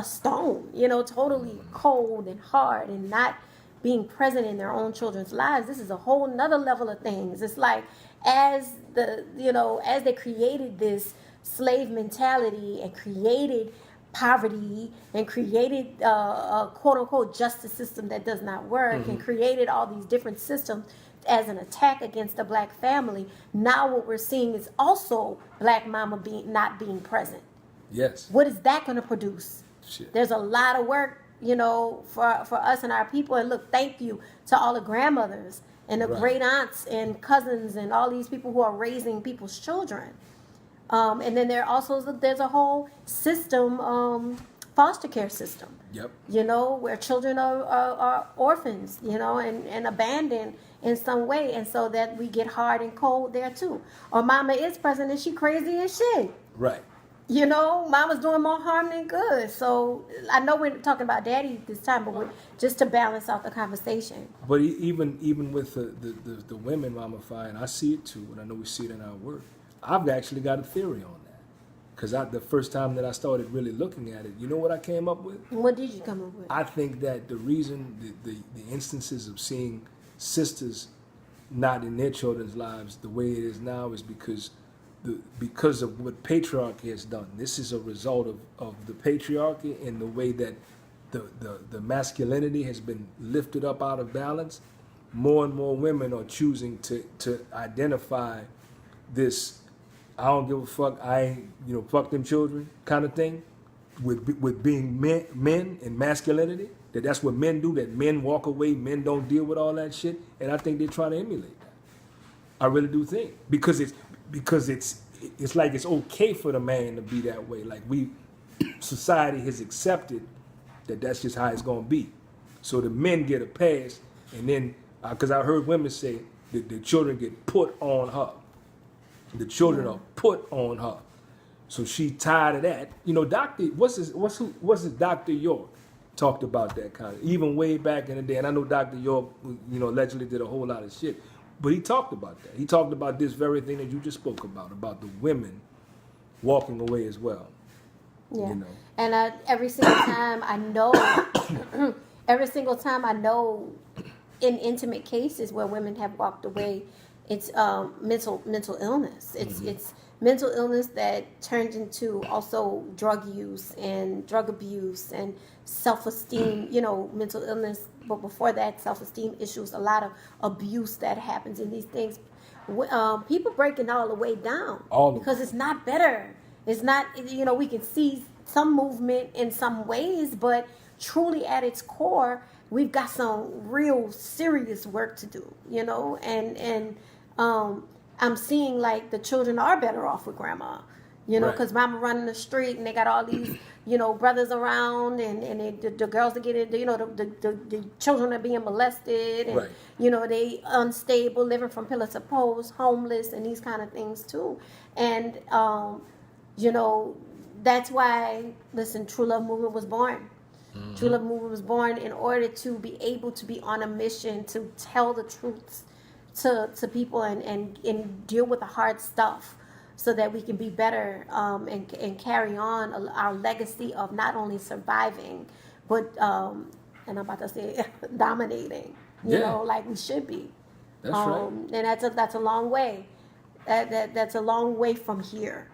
stone, you know, totally cold and hard and not being present in their own children's lives. This is a whole nother level of things. It's like, as they created this slave mentality and created poverty and created a quote unquote justice system that does not work, and created all these different systems as an attack against the black family. Now what we're seeing is also black mama not being present. Yes. What is that going to produce? Shit. There's a lot of work, you know, for us and our people. And look, thank you to all the grandmothers and the great aunts and cousins and all these people who are raising people's children. And then there's a whole system, foster care system. Yep. You know, where children are orphans, you know, and abandoned in some way. And so that we get hard and cold there too. Or mama is present and she crazy as shit. Right. You know, mama's doing more harm than good. So I know we're talking about daddy this time, but just to balance out the conversation. But even with the women mummified, I see it too, and I know we see it in our work. I've actually got a theory on that, because the first time that I started really looking at it, you know what I came up with? What did you come up with? I think that the reason the instances of seeing sisters not in their children's lives the way it is now is because of what patriarchy has done. This is a result of the patriarchy and the way that the masculinity has been lifted up out of balance. More and more women are choosing to identify this, I don't give a fuck, I ain't, fuck them children kind of thing, with being men and masculinity. That's what men do, that men walk away, men don't deal with all that shit. And I think they're trying to emulate that. I really do think. Because it's like it's okay for the man to be that way. Like, society has accepted that that's just how it's gonna be. So the men get a pass, and then because I heard women say that the children get put on her. The children are put on her. So she tired of that. You know, Dr. York talked about that kind of, even way back in the day. And I know Dr. York, allegedly did a whole lot of shit. But he talked about that. He talked about this very thing that you just spoke about the women walking away as well. Yeah. You know. And every single time I know, in intimate cases where women have walked away, it's mental illness. It's mental illness that turns into also drug use and drug abuse and self-esteem, mental illness. But before that, self-esteem issues, a lot of abuse that happens in these things. People breaking all the way down because it's not better. It's not, we can see some movement in some ways, but truly at its core, we've got some real serious work to do, and I'm seeing like the children are better off with grandma, because mama running the street and they got all these, brothers around and the girls that get it, the children are being molested and, they unstable, living from pillar to post, homeless and these kind of things too. And, that's why, listen, True Love Movement was born. True Love Movement was born in order to be able to be on a mission to tell the truths to people and deal with the hard stuff so that we can be better and carry on our legacy of not only surviving, but, and I'm about to say, dominating, you know, like we should be. That's right. And that's a long way. That's a long way from here.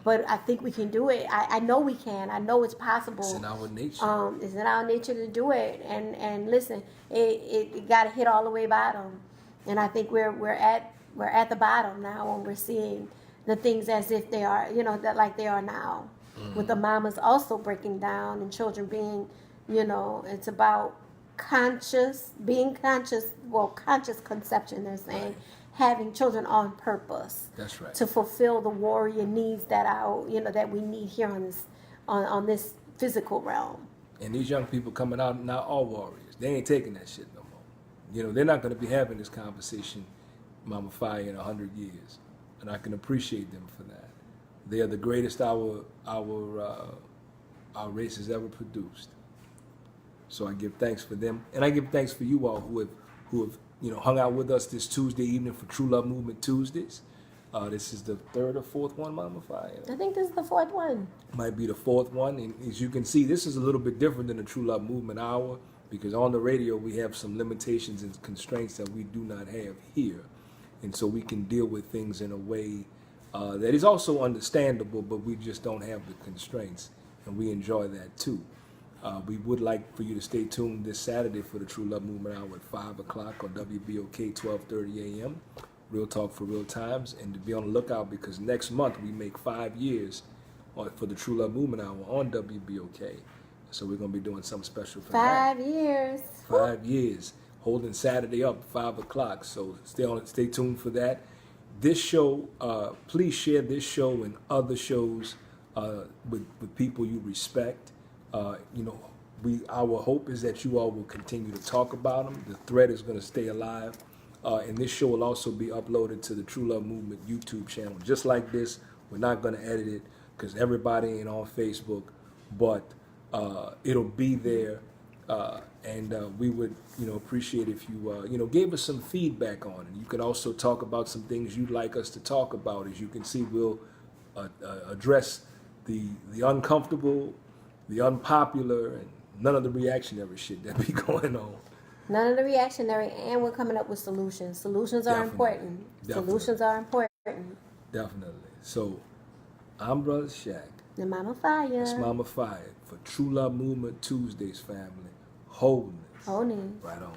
But I think we can do it. I know we can. I know it's possible. It's in our nature. It's in our nature to do it. And listen, it got to hit all the way bottom. And I think we're at the bottom now when we're seeing the things as if they are, you know, that like they are now. With the mamas also breaking down and children being, you know, it's about conscious conception, they're saying. Right. Having children on purpose. That's right. To fulfill the warrior needs that that we need here on this physical realm. And these young people coming out now are warriors. They ain't taking that shit no more. You know, they're not going to be having this conversation, Mama Fire, in 100 years. And I can appreciate them for that. They are the greatest our race has ever produced. So I give thanks for them, and I give thanks for you all who have hung out with us this Tuesday evening for True Love Movement Tuesdays. This is the third or fourth one, Mama Fire. I think this is the fourth one. Might be the fourth one, and as you can see, this is a little bit different than the True Love Movement Hour because on the radio we have some limitations and constraints that we do not have here, and so we can deal with things in a way that is also understandable, but we just don't have the constraints, and we enjoy that too. We would like for you to stay tuned this Saturday for the True Love Movement Hour at 5 o'clock on WBOK 12:30 a.m. Real Talk for Real Times, and to be on the lookout because next month we make 5 years for the True Love Movement Hour on WBOK. So we're going to be doing something special for that. 5 years. 5 years. Holding Saturday up at 5 o'clock. So stay tuned for that. This show, please share this show and other shows with people you respect. Our hope is that you all will continue to talk about them. The thread is going to stay alive. And this show will also be uploaded to the True Love Movement YouTube channel. Just like this, we're not going to edit it because everybody ain't on Facebook, but it'll be there. And we would, appreciate if you, gave us some feedback on it. You can also talk about some things you'd like us to talk about. As you can see, we'll address the uncomfortable, the unpopular, and none of the reactionary shit that be going on. None of the reactionary, and we're coming up with solutions. Solutions are important. Solutions are important. Definitely. So, I'm Brother Shaq. And Mama Fire. That's Mama Fire for True Love Movement Tuesdays, family. Holding it. Holding. Right on.